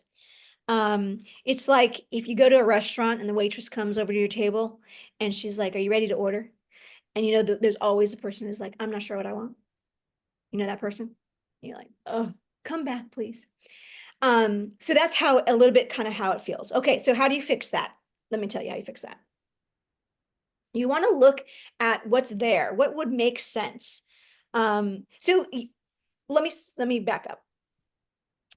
It's like if you go to a restaurant and the waitress comes over to your table and she's like, "Are you ready to order?" And you know, there's always a person who's like, "I'm not sure what I want." You know that person? And you're like, "Oh, come back, please." So that's how a little bit kind of how it feels. Okay, so how do you fix that? Let me tell you how you fix that. You want to look at what's there, what would make sense. Let me back up.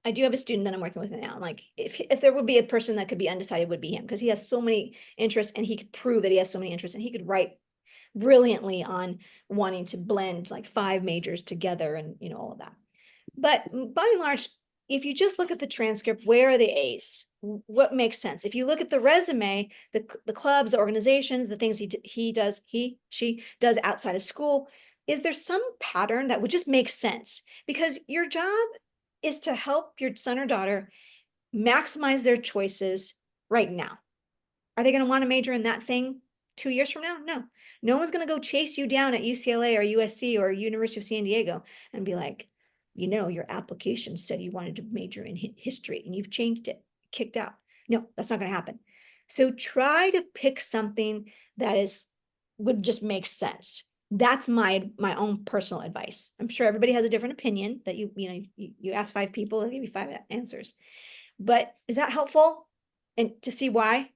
I do have a student that I'm working with now. Like, if there would be a person that could be undecided, it would be him, because he has so many interests and he could prove that he has so many interests, and he could write brilliantly on wanting to blend like 5 majors together and all of that. But by and large, if you just look at the transcript, where are the A's? What makes sense? If you look at the resume, the clubs, the organizations, the things she does outside of school, is there some pattern that would just make sense? Because your job is to help your son or daughter maximize their choices right now. Are they going to want to major in that thing 2 years from now? No. No one's going to go chase you down at UCLA or USC or University of San Diego and be like, your application said you wanted to major in history and you've changed it, kicked out. No, that's not going to happen. So try to pick something that would just make sense. That's my own personal advice. I'm sure everybody has a different opinion that you ask 5 people, they'll give you 5 answers. But is that helpful? And to see why?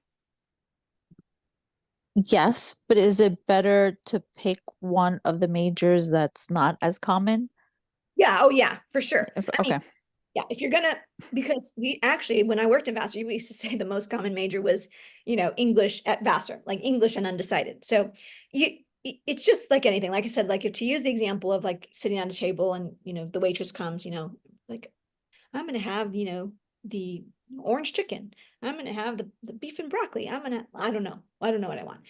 Yes, but is it better to pick one of the majors that's not as common? Yeah, oh yeah, for sure. I mean, Okay. yeah, if you're gonna, because we actually, when I worked in Vassar, we used to say the most common major was, English at Vassar, like English and undecided. So it's just like anything. Like I said, like to use the example of like sitting on a table and, the waitress comes, like, I'm gonna have, the orange chicken. I'm gonna have the beef and broccoli. I don't know. I don't know what I want.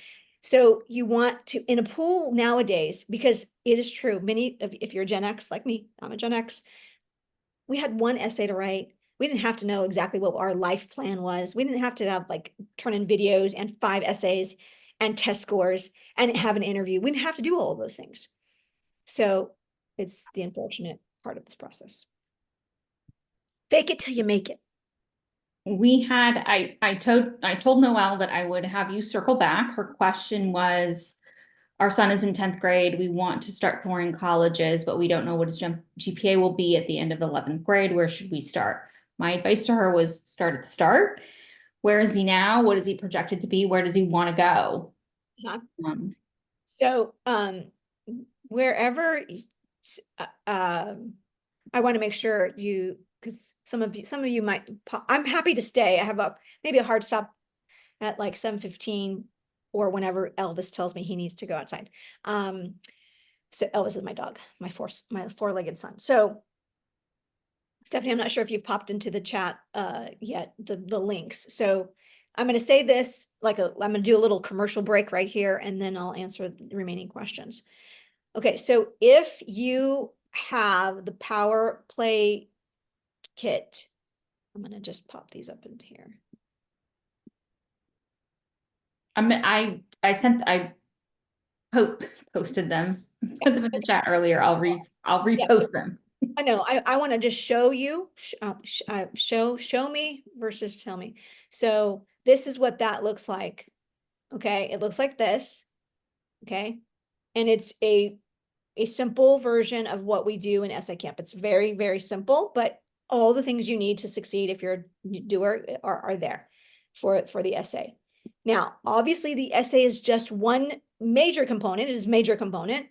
So you want to, in a pool nowadays, because it is true, if you're Gen X like me, I'm a Gen X, we had one essay to write. We didn't have to know exactly what our life plan was. We didn't have to have like turn in videos and 5 essays and test scores and have an interview. We didn't have to do all of those things. So it's the unfortunate part of this process. Fake it till you make it. I told Noelle that I would have you circle back. Her question was, our son is in 10th grade. We want to start touring colleges, but we don't know what his GPA will be at the end of 11th grade. Where should we start? My advice to her was start at the start. Where is he now? What is he projected to be? Where does he want to go? So, wherever, I want to make sure because some of you might, I'm happy to stay. I have maybe a hard stop at like 7:15 or whenever Elvis tells me he needs to go outside. So Elvis is my dog, my 4-legged son. So Stephanie, I'm not sure if you've popped into the chat yet, the links. So I'm going to say this, I'm going to do a little commercial break right here, and then I'll answer the remaining questions. Okay, so if you have the Power Play kit, I'm going to just pop these up into here. I posted them, put them in the chat earlier. I'll repost them. I know. I want to just show you, show me versus tell me. So this is what that looks like. Okay, it looks like this. Okay, and it's a simple version of what we do in essay camp. It's very, very simple, but all the things you need to succeed if you're a doer are there for the essay. Now, obviously the essay is just one major component. It is a major component,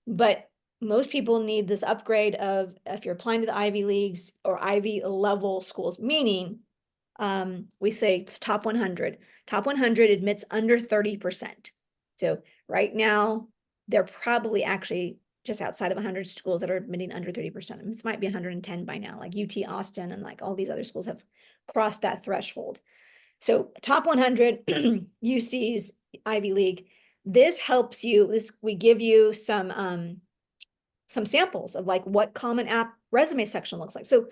but most people need this upgrade of, if you're applying to the Ivy Leagues or Ivy level schools, meaning we say it's top 100. Top 100 admits under 30%. So right now, they're probably actually just outside of 100 schools that are admitting under 30%. This might be 110 by now, like UT Austin and like all these other schools have crossed that threshold. So top 100 UC's Ivy League. This helps you, we give you some samples of like what Common App resume section looks like. So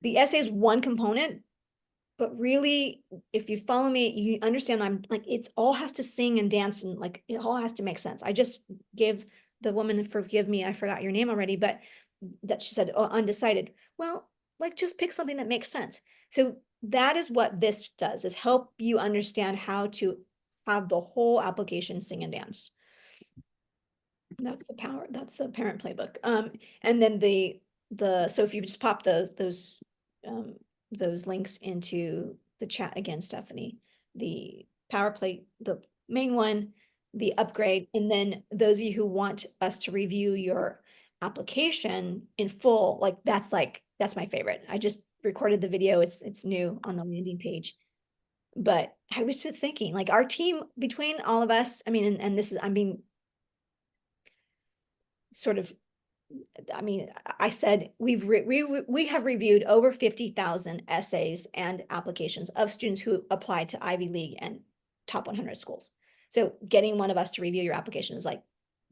the essay is one component, but really, if you follow me, you understand I'm like, it's all has to sing and dance and like, it all has to make sense. I just give the woman, forgive me, I forgot your name already, but that she said, oh, undecided. Well, like just pick something that makes sense. So that is what this does, is help you understand how to have the whole application sing and dance. That's the power, that's the parent playbook. And then so if you just pop those links into the chat again, Stephanie, the power play, the main one, the upgrade, and then those of you who want us to review your application in full, that's my favorite. I just recorded the video. It's new on the landing page. But I was just thinking, like our team, between all of us, I mean, and this is, I'm being sort of, I mean, I said we have reviewed over 50,000 essays and applications of students who applied to Ivy League and top 100 schools. So getting one of us to review your application is like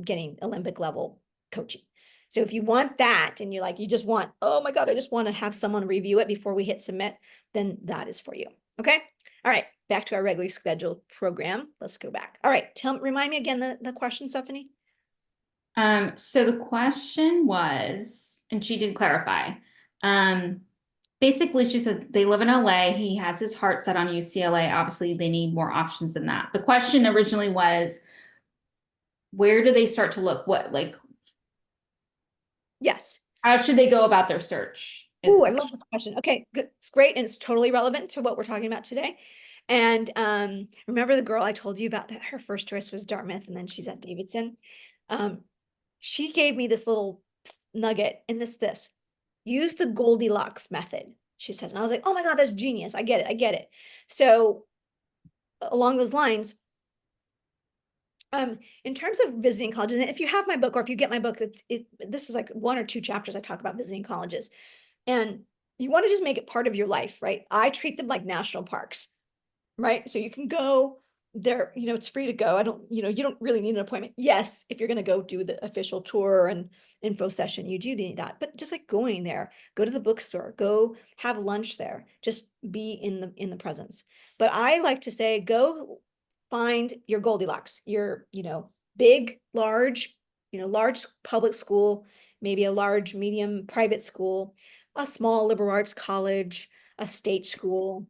getting Olympic level coaching. So if you want that and you're like, you just want, oh my God, I just want to have someone review it before we hit submit, then that is for you. Okay. All right. Back to our regularly scheduled program. Let's go back. All right. Remind me again the question, Stephanie. So the question was, and she did clarify, basically she says they live in LA. He has his heart set on UCLA. Obviously they need more options than that. The question originally was, where do they start to look? Yes. How should they go about their search? Oh, I love this question. Okay, good. It's great. And it's totally relevant to what we're talking about today. And remember the girl I told you about, that her first choice was Dartmouth and then she's at Davidson. She gave me this little nugget, and this use the Goldilocks method, she said. And I was like, oh my God, that's genius. I get it. So along those lines, in terms of visiting colleges, and if you have my book or if you get my book, this is like 1 or 2 chapters I talk about visiting colleges. And you want to just make it part of your life, right? I treat them like national parks, right? So you can go there, it's free to go. you don't really need an appointment. Yes, if you're going to go do the official tour and info session, you do need that. But just like going there, go to the bookstore, go have lunch there, just be in the presence. But I like to say, go find your Goldilocks, your, big, large, large public school, maybe a large, medium private school, a small liberal arts college, a state school,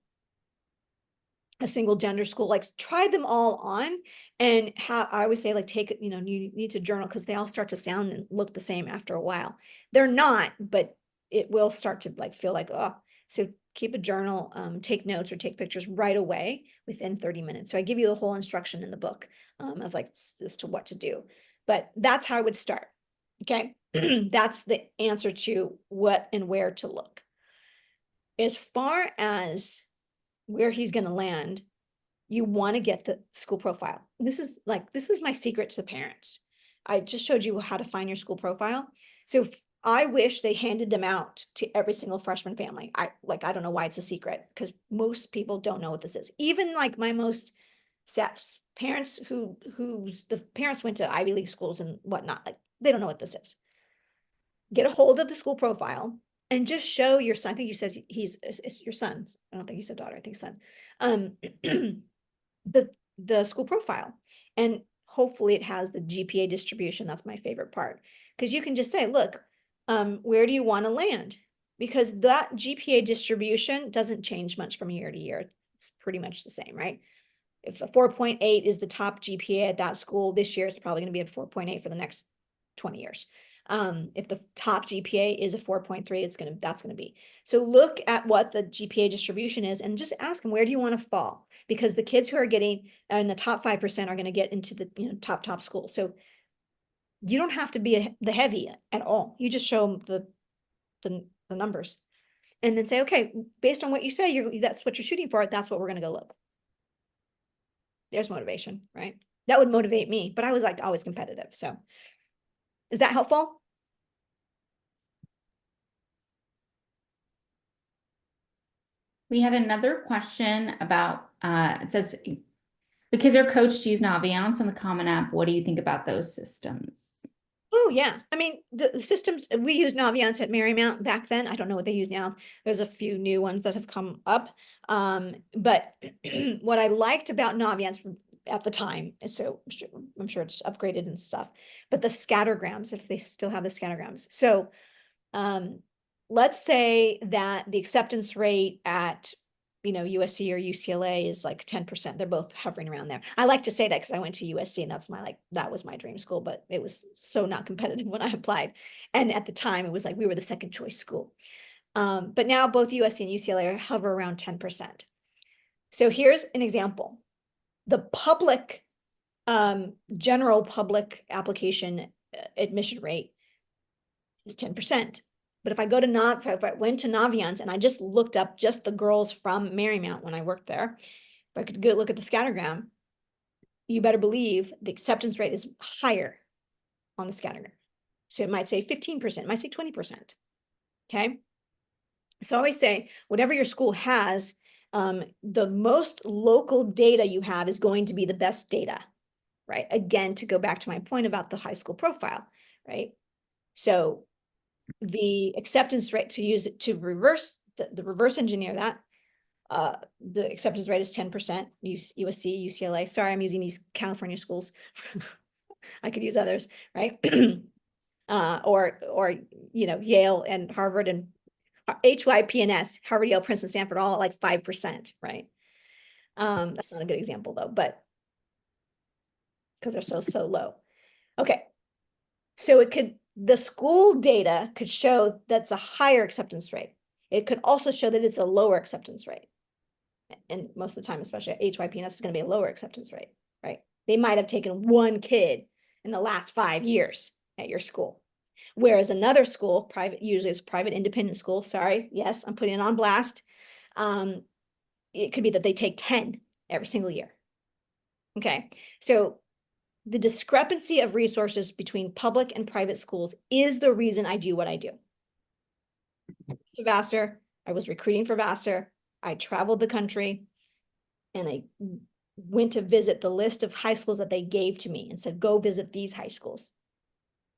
a single gender school, like try them all on. And I always say, like, take it, you need to journal, because they all start to sound and look the same after a while. They're not, but it will start to like feel like, oh, so keep a journal, take notes or take pictures right away within 30 minutes. So I give you the whole instruction in the book of like as to what to do, but that's how I would start. Okay. That's the answer to what and where to look. As far as where he's going to land, you want to get the school profile. This is my secret to parents. I just showed you how to find your school profile. So I wish they handed them out to every single freshman family. I don't know why it's a secret, because most people don't know what this is. Even like my most set parents who's the parents went to Ivy League schools and whatnot, like they don't know what this is. Get a hold of the school profile and just show your son. I think you said it's your son. I don't think you said daughter. I think son. The school profile, and hopefully it has the GPA distribution. That's my favorite part, because you can just say, look, where do you want to land? Because that GPA distribution doesn't change much from year to year. It's pretty much the same, right? If a 4.8 is the top GPA at that school this year, it's probably going to be a 4.8 for the next 20 years. If the top GPA is a 4.3, that's going to be. So look at what the GPA distribution is and just ask them, where do you want to fall? Because the kids who are getting in the top 5% are going to get into the top school. So you don't have to be the heavy at all. You just show them the numbers and then say, okay, based on what you say, that's what you're shooting for. That's what we're going to go look. There's motivation, right? That would motivate me, but I was like always competitive. So is that helpful? We had another question about, it says, the kids are coached to use Naviance on the Common App. What do you think about those systems? Oh, yeah. I mean, the systems, we used Naviance at Marymount back then. I don't know what they use now. There's a few new ones that have come up. But what I liked about Naviance at the time, and so I'm sure it's upgraded and stuff, but the scattergrams, if they still have the scattergrams. So let's say that the acceptance rate at USC or UCLA is like 10%. They're both hovering around there. I like to say that because I went to USC and that was my dream school, but it was so not competitive when I applied. And at the time it was like we were the second choice school. But now both USC and UCLA hover around 10%. So here's an example. The public, general public application admission rate is 10%. But if I go to if I went to Naviance and I just looked up just the girls from Marymount when I worked there, if I could go look at the scattergram, you better believe the acceptance rate is higher on the scattergram. So it might say 15%, it might say 20%. Okay. So I always say, whatever your school has, the most local data you have is going to be the best data, right? Again, to go back to my point about the high school profile, right? So the acceptance rate to use it to reverse the reverse engineer that, the acceptance rate is 10%, USC, UCLA. Sorry, I'm using these California schools. I could use others, right? Or Yale and Harvard and HYPNS, Harvard, Yale, Princeton, Stanford, all at like 5%, right? That's not a good example though, but because they're so low. Okay. So the school data could show that's a higher acceptance rate. It could also show that it's a lower acceptance rate. And most of the time, especially at HYPNS, is going to be a lower acceptance rate, right? They might have taken one kid in the last 5 years at your school. Whereas another school, private, usually it's private independent school, sorry, yes, I'm putting it on blast. It could be that they take 10 every single year. Okay, so the discrepancy of resources between public and private schools is the reason I do what I do. To Vassar, I was recruiting for Vassar. I traveled the country and I went to visit the list of high schools that they gave to me and said, go visit these high schools.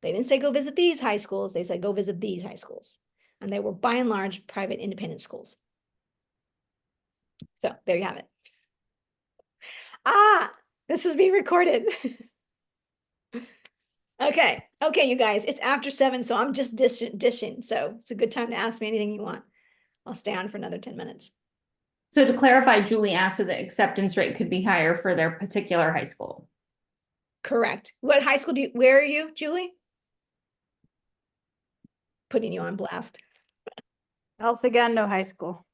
They didn't say go visit these high schools. They said go visit these high schools. And they were by and large private independent schools. So there you have it. This is being recorded. Okay, you guys, it's after 7, so I'm just dishing. So it's a good time to ask me anything you want. I'll stay on for another 10 minutes. So to clarify, Julie asked if the acceptance rate could be higher for their particular high school. Correct. What high school where are you, Julie? Putting you on blast. El Segundo High School.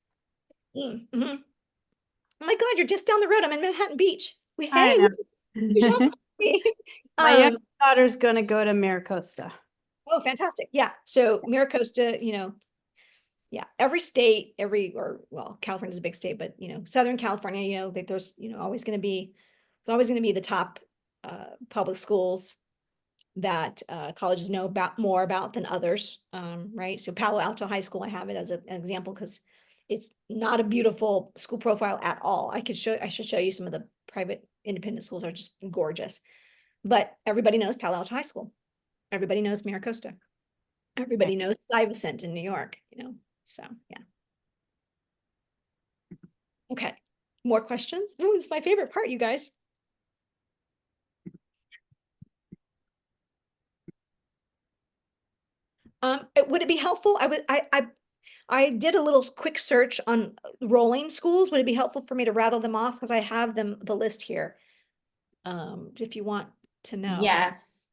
Mm-hmm. Oh my God, you're just down the road. I'm in Manhattan Beach. I know. My Um, young daughter's gonna go to Maricosta. oh, fantastic. Yeah. So Maricosta, yeah, every state, California's a big state, but Southern California, there's always going to be, it's always going to be the top public schools that colleges know more about than others, right? So Palo Alto High School, I have it as an example because it's not a beautiful school profile at all. I should show you some of the private independent schools are just gorgeous, but everybody knows Palo Alto High School. Everybody knows Maricosta. Everybody knows Stuyvesant in New York, so yeah. Okay, more questions? Oh, it's my favorite part, you guys. Would it be helpful? I did a little quick search on rolling schools. Would it be helpful for me to rattle them off? Because I have the list here. If you want to know. Yes.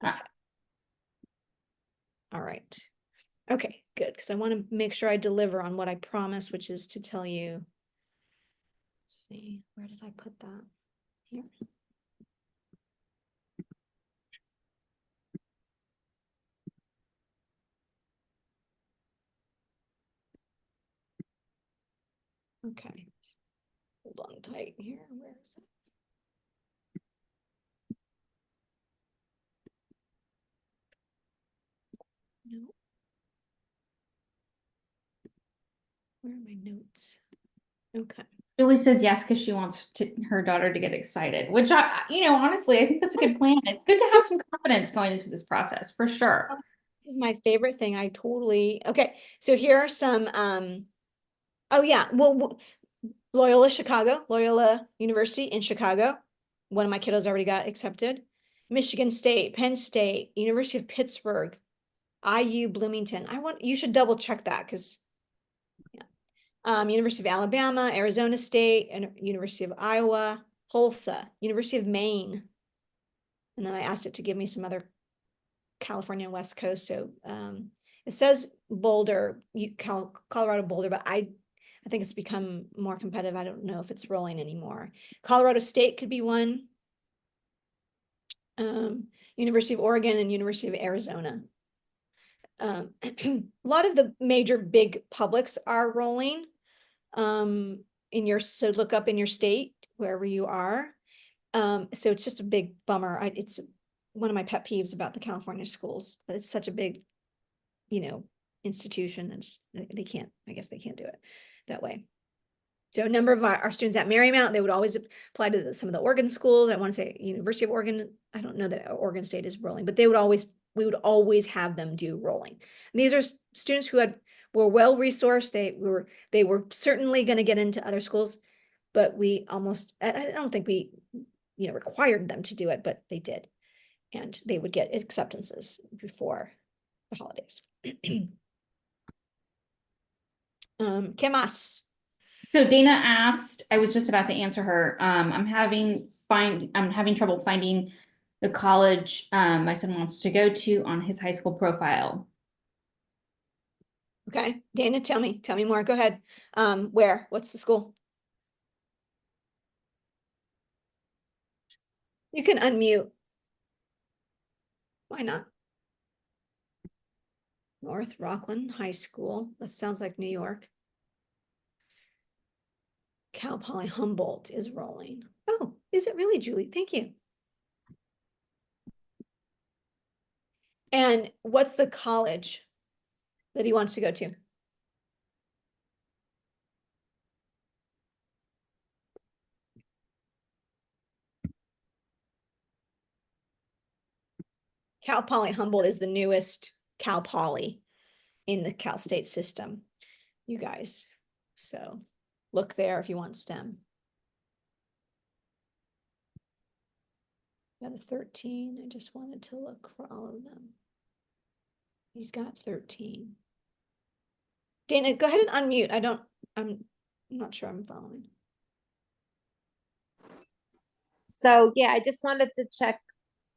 Okay. All right. Okay, good. Because I want to make sure I deliver on what I promised, which is to tell you. Let's see, where did I put that? Here. Okay. Hold on tight here. Where is it? No. notes. Okay. Julie says yes because she wants her daughter to get excited, which honestly, I think that's a good plan. It's good to have some confidence going into this process for sure. This is my favorite thing. Okay. So here are some, oh yeah, well, Loyola University in Chicago. One of my kiddos already got accepted. Michigan State, Penn State, University of Pittsburgh, IU Bloomington. You should double check that because University of Alabama, Arizona State, and University of Iowa, Tulsa, University of Maine. And then I asked it to give me some other California West Coast. So it says Boulder, Colorado Boulder, but I think it's become more competitive. I don't know if it's rolling anymore. Colorado State could be one. University of Oregon and University of Arizona. A lot of the major big publics are rolling. So look up in your state, wherever you are. So it's just a big bummer. It's one of my pet peeves about the California schools, but it's such a big, institution, and I guess they can't do it that way. So a number of our students at Marymount, they would always apply to some of the Oregon schools. I want to say University of Oregon. I don't know that Oregon State is rolling, but we would always have them do rolling. And these are students who were well resourced. They were certainly going to get into other schools, but I don't think we, required them to do it, but they did. And they would get acceptances before the holidays. ¿Qué más? So Dana asked, I was just about to answer her. I'm having trouble finding the college my son wants to go to on his high school profile. Okay, Dana, tell me more. Go ahead. Where? What's the school? You can unmute. Why not? North Rockland High School. That sounds like New York. Cal Poly Humboldt is rolling. Oh, is it really, Julie? Thank you. And what's the college that he wants to go to? Cal Poly Humboldt is the newest Cal Poly in the Cal State system, you guys. So look there if you want STEM. Got a 13. I just wanted to look for all of them. He's got 13. Dana, go ahead and unmute. I'm not sure I'm following. So yeah, I just wanted to check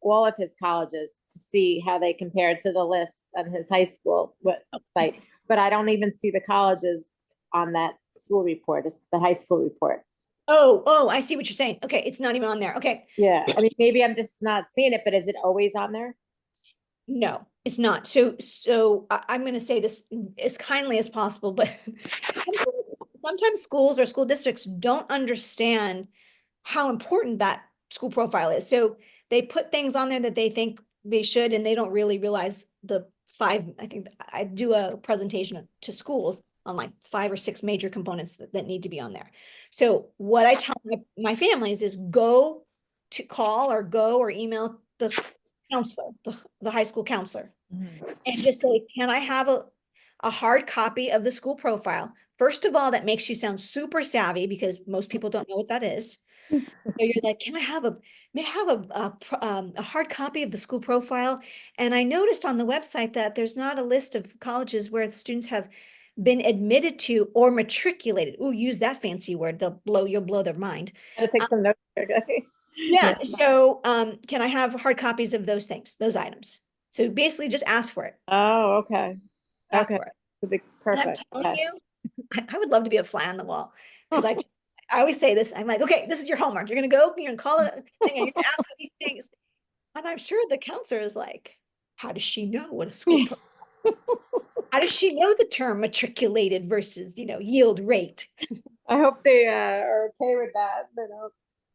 all of his colleges to see how they compare to the list on his high school website, but I don't even see the colleges on that school report. It's the high school report. Oh, I see what you're saying. Okay, it's not even on there. Okay. Yeah, I mean, maybe I'm just not seeing it, but is it always on there? No, it's not. So I'm going to say this as kindly as possible, but sometimes schools or school districts don't understand how important that school profile is. So they put things on there that they think they should, and they don't really realize I think I do a presentation to schools on like 5 or 6 major components that need to be on there. So what I tell my families is go to call or go or email the counselor, the high school counselor, and just say, can I have a hard copy of the school profile? First of all, that makes you sound super savvy because most people don't know what that is. So you're like, may I have a hard copy of the school profile? And I noticed on the website that there's not a list of colleges where students have been admitted to or matriculated. Ooh, use that fancy word. You'll blow their mind. I'll take some notes. Okay. Yeah. So, can I have hard copies of those things, those items? So basically just ask for it. Oh, okay. Ask Okay. for it. So And I'm perfect. telling Okay. you, I would love to be a fly on the wall because I always say this. I'm like, okay, this is your homework. You're going to go, you're going to call it, and you're going to ask for these things. And I'm sure the counselor is like, how does she know what a school how does she know the term matriculated versus, yield rate? I hope they are okay with that.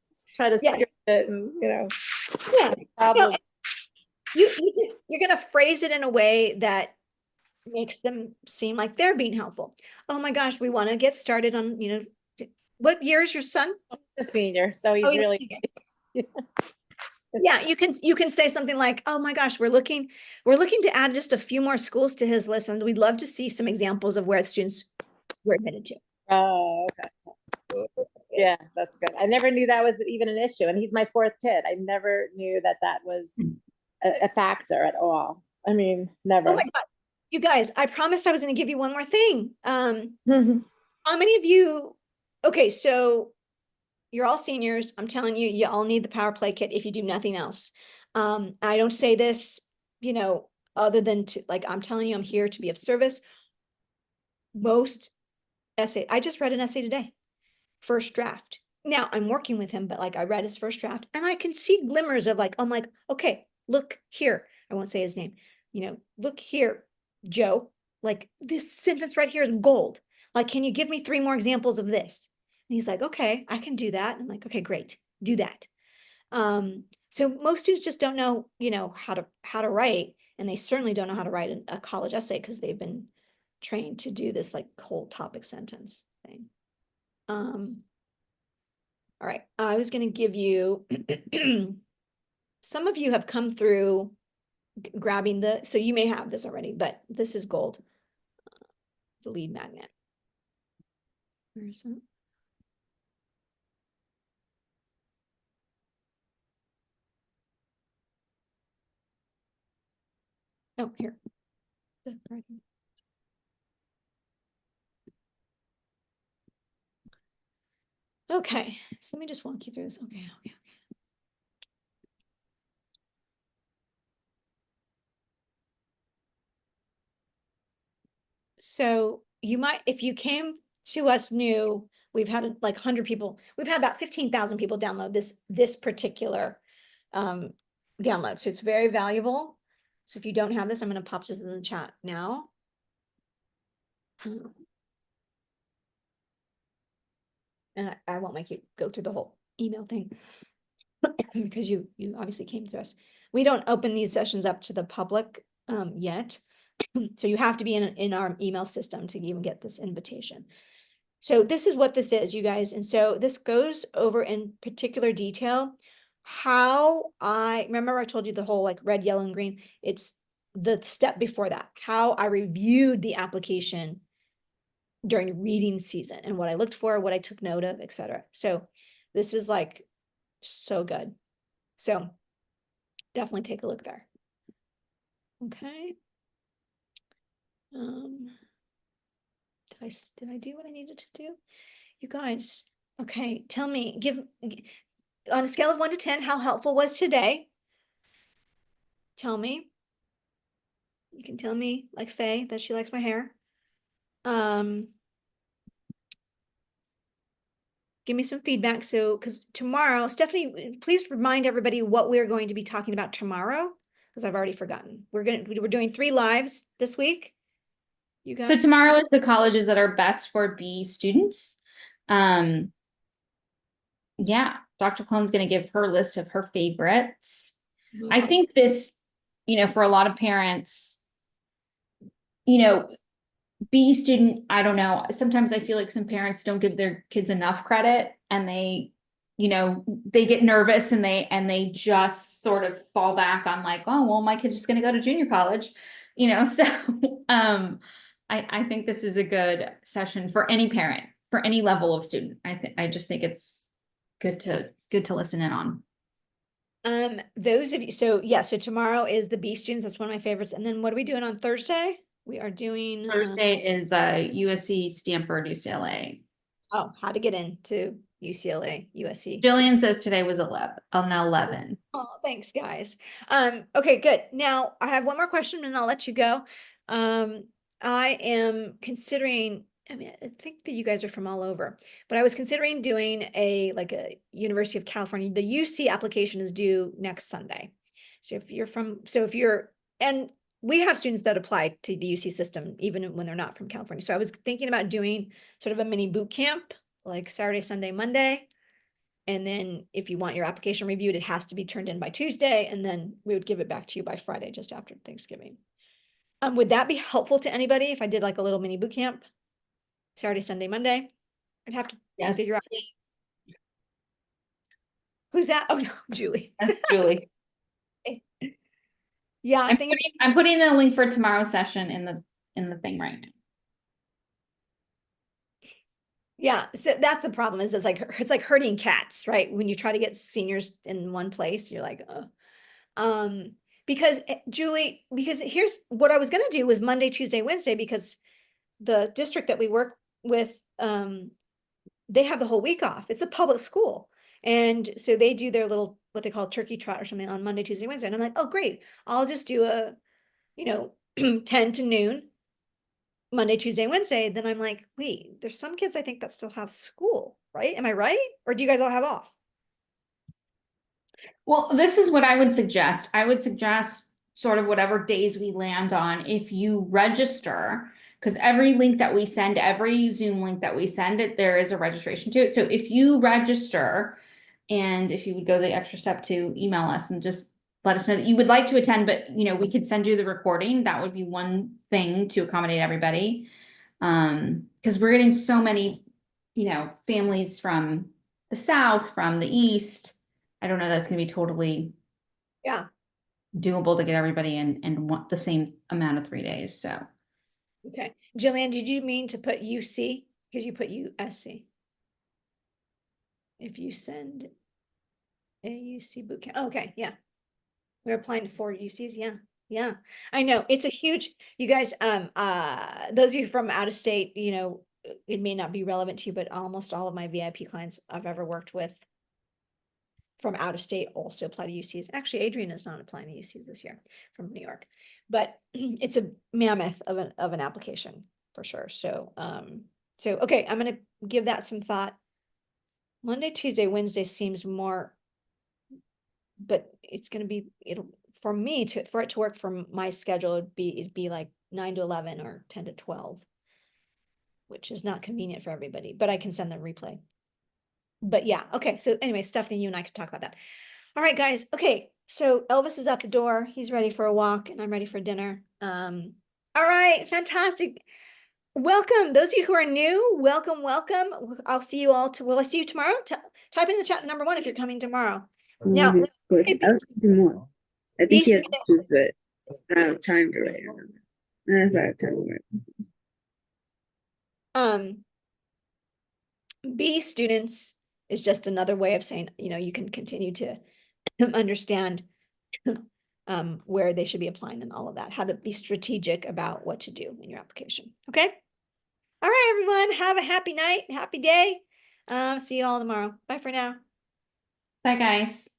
Just try to Yeah. skip it and, Yeah. probably. You're going to phrase it in a way that makes them seem like they're being helpful. Oh my gosh, we want to get started on, what year is your son? The senior, so Oh, he's yeah, really. okay. it's- Yeah, you can say something like, oh my gosh, we're looking to add just a few more schools to his list, and we'd love to see some examples of where the students were admitted to. Oh, okay. Yeah, that's good. I never knew that was even an issue, and he's my fourth kid. I never knew that was a factor at all. I mean, Oh never. my God. You guys, I promised I was going to give you one more thing. Mhm. How many of you, okay, so you're all seniors. I'm telling you, you all need the Power Play kit if you do nothing else. I don't say this, other than to, like, I'm telling you, I'm here to be of service. Most I just read an essay today, first draft. Now I'm working with him, but like I read his first draft and I can see glimmers of like, I'm like, okay, look here. I won't say his name, look here, Joe, like this sentence right here is gold. Like, can you give me 3 more examples of this? And he's like, okay, I can do that. I'm like, okay, great, do that. So most students just don't know, how to write, and they certainly don't know how to write a college essay because they've been trained to do this like whole topic sentence thing. All right, I was going to give you, some of you have come through grabbing so you may have this already, but this is gold, the lead magnet. Where is it? Oh, here. Right here. Okay, so let me just walk you through this. Okay. So you might, if you came to us new, we've had like 100 people, we've had about 15,000 people download this particular download. So it's very valuable. So if you don't have this, I'm going to pop this in the chat now. And I won't make you go through the whole email thing because you obviously came to us. We don't open these sessions up to the public yet. So you have to be in our email system to even get this invitation. So this is what this is, you guys. And so this goes over in particular detail how I remember I told you the whole like red, yellow, and green. It's the step before that, how I reviewed the application during reading season and what I looked for, what I took note of, etc. So this is like so good. So definitely take a look there. Okay. Did I do what I needed to do? You guys, okay, tell me, on a scale of 1 to 10, how helpful was today? Tell me. You can tell me, like Faye, that she likes my hair. Give me some feedback. So, because tomorrow, Stephanie, please remind everybody what we're going to be talking about tomorrow, because I've already forgotten. We're doing 3 lives this week. You guys. So tomorrow is the colleges that are best for B students. Yeah, Dr. Clone's going to give her list of her favorites. I think this, for a lot of parents, B student, I don't know. Sometimes I feel like some parents don't give their kids enough credit and they get nervous and they just sort of fall back on like, oh, well, my kid's just going to go to junior college, so, I think this is a good session for any parent, for any level of student. I just think it's good to listen in on. Those of you, so tomorrow is the B students. That's one of my favorites. And then what are we doing on Thursday? We are doing Thursday is USC, Stanford, UCLA. Oh, how to get into UCLA, USC. Jillian says today was 11. Oh, thanks, guys. Okay, good. Now I have one more question and I'll let you go. I am considering, I mean, I think that you guys are from all over, but I was considering doing a University of California. The UC application is due next Sunday. So and we have students that apply to the UC system even when they're not from California. So I was thinking about doing sort of a mini boot camp, like Saturday, Sunday, Monday. And then if you want your application reviewed, it has to be turned in by Tuesday. And then we would give it back to you by Friday, just after Thanksgiving. Would that be helpful to anybody if I did like a little mini boot camp? Saturday, Sunday, Monday? I'd have to Yes, figure out. Who's that? Oh, no, Julie. that's Julie. Yeah, I think, I'm putting the link for tomorrow's session in the thing right now. yeah, so that's the problem is it's like herding cats, right? When you try to get seniors in one place, you're like, because Julie, because here's what I was gonna do was Monday, Tuesday, Wednesday, because the district that we work with, they have the whole week off. It's a public school. And so they do their little, what they call turkey trot or something on Monday, Tuesday, Wednesday. And I'm like, oh, great. I'll just do a, 10 to noon, Monday, Tuesday, Wednesday. Then I'm like, wait, there's some kids I think that still have school, right? Am I right? Or do you guys all have off? Well, this is what I would suggest. I would suggest sort of whatever days we land on, if you register, because every link that we send, every Zoom link that we send it, there is a registration to it. So if you register, and if you would go the extra step to email us and just let us know that you would like to attend, but we could send you the recording. That would be one thing to accommodate everybody. Because we're getting so many, families from the South, from the East. I don't know that's gonna be totally Yeah. doable to get everybody in and want the same amount of 3 days, so. Okay. Jillian, did you mean to put UC? Because you put USC. If you send a UC bootcamp, okay, yeah. We're applying to 4 UCs, yeah. Yeah, I know, it's a huge, you guys, those of you from out of state, it may not be relevant to you, but almost all of my VIP clients I've ever worked with from out of state also apply to UCs. Actually, Adrian is not applying to UCs this year from New York, but it's a mammoth of an application for sure. So, okay, I'm gonna give that some thought. Monday, Tuesday, Wednesday seems more, but it's gonna be, for it to work for my schedule, it'd be like 9 to 11 or 10 to 12, which is not convenient for everybody, but I can send them replay. But yeah, okay, so anyway, Stephanie, you and I could talk about that. All right, guys, okay, so Elvis is at the door, he's ready for a walk, and I'm ready for dinner. All right, fantastic. Welcome, those of you who are new, welcome, welcome. I'll see you all, will I see you tomorrow? Type in the chat number 1 if you're coming tomorrow. Now, I'll do more. I think these he has to choose, but I have time to write. I have time to write. B students is just another way of saying, you can continue to understand where they should be applying and all of that, how to be strategic about what to do in your application. Okay. All right, everyone, have a happy night, happy day. See you all tomorrow. Bye for now. Bye, guys.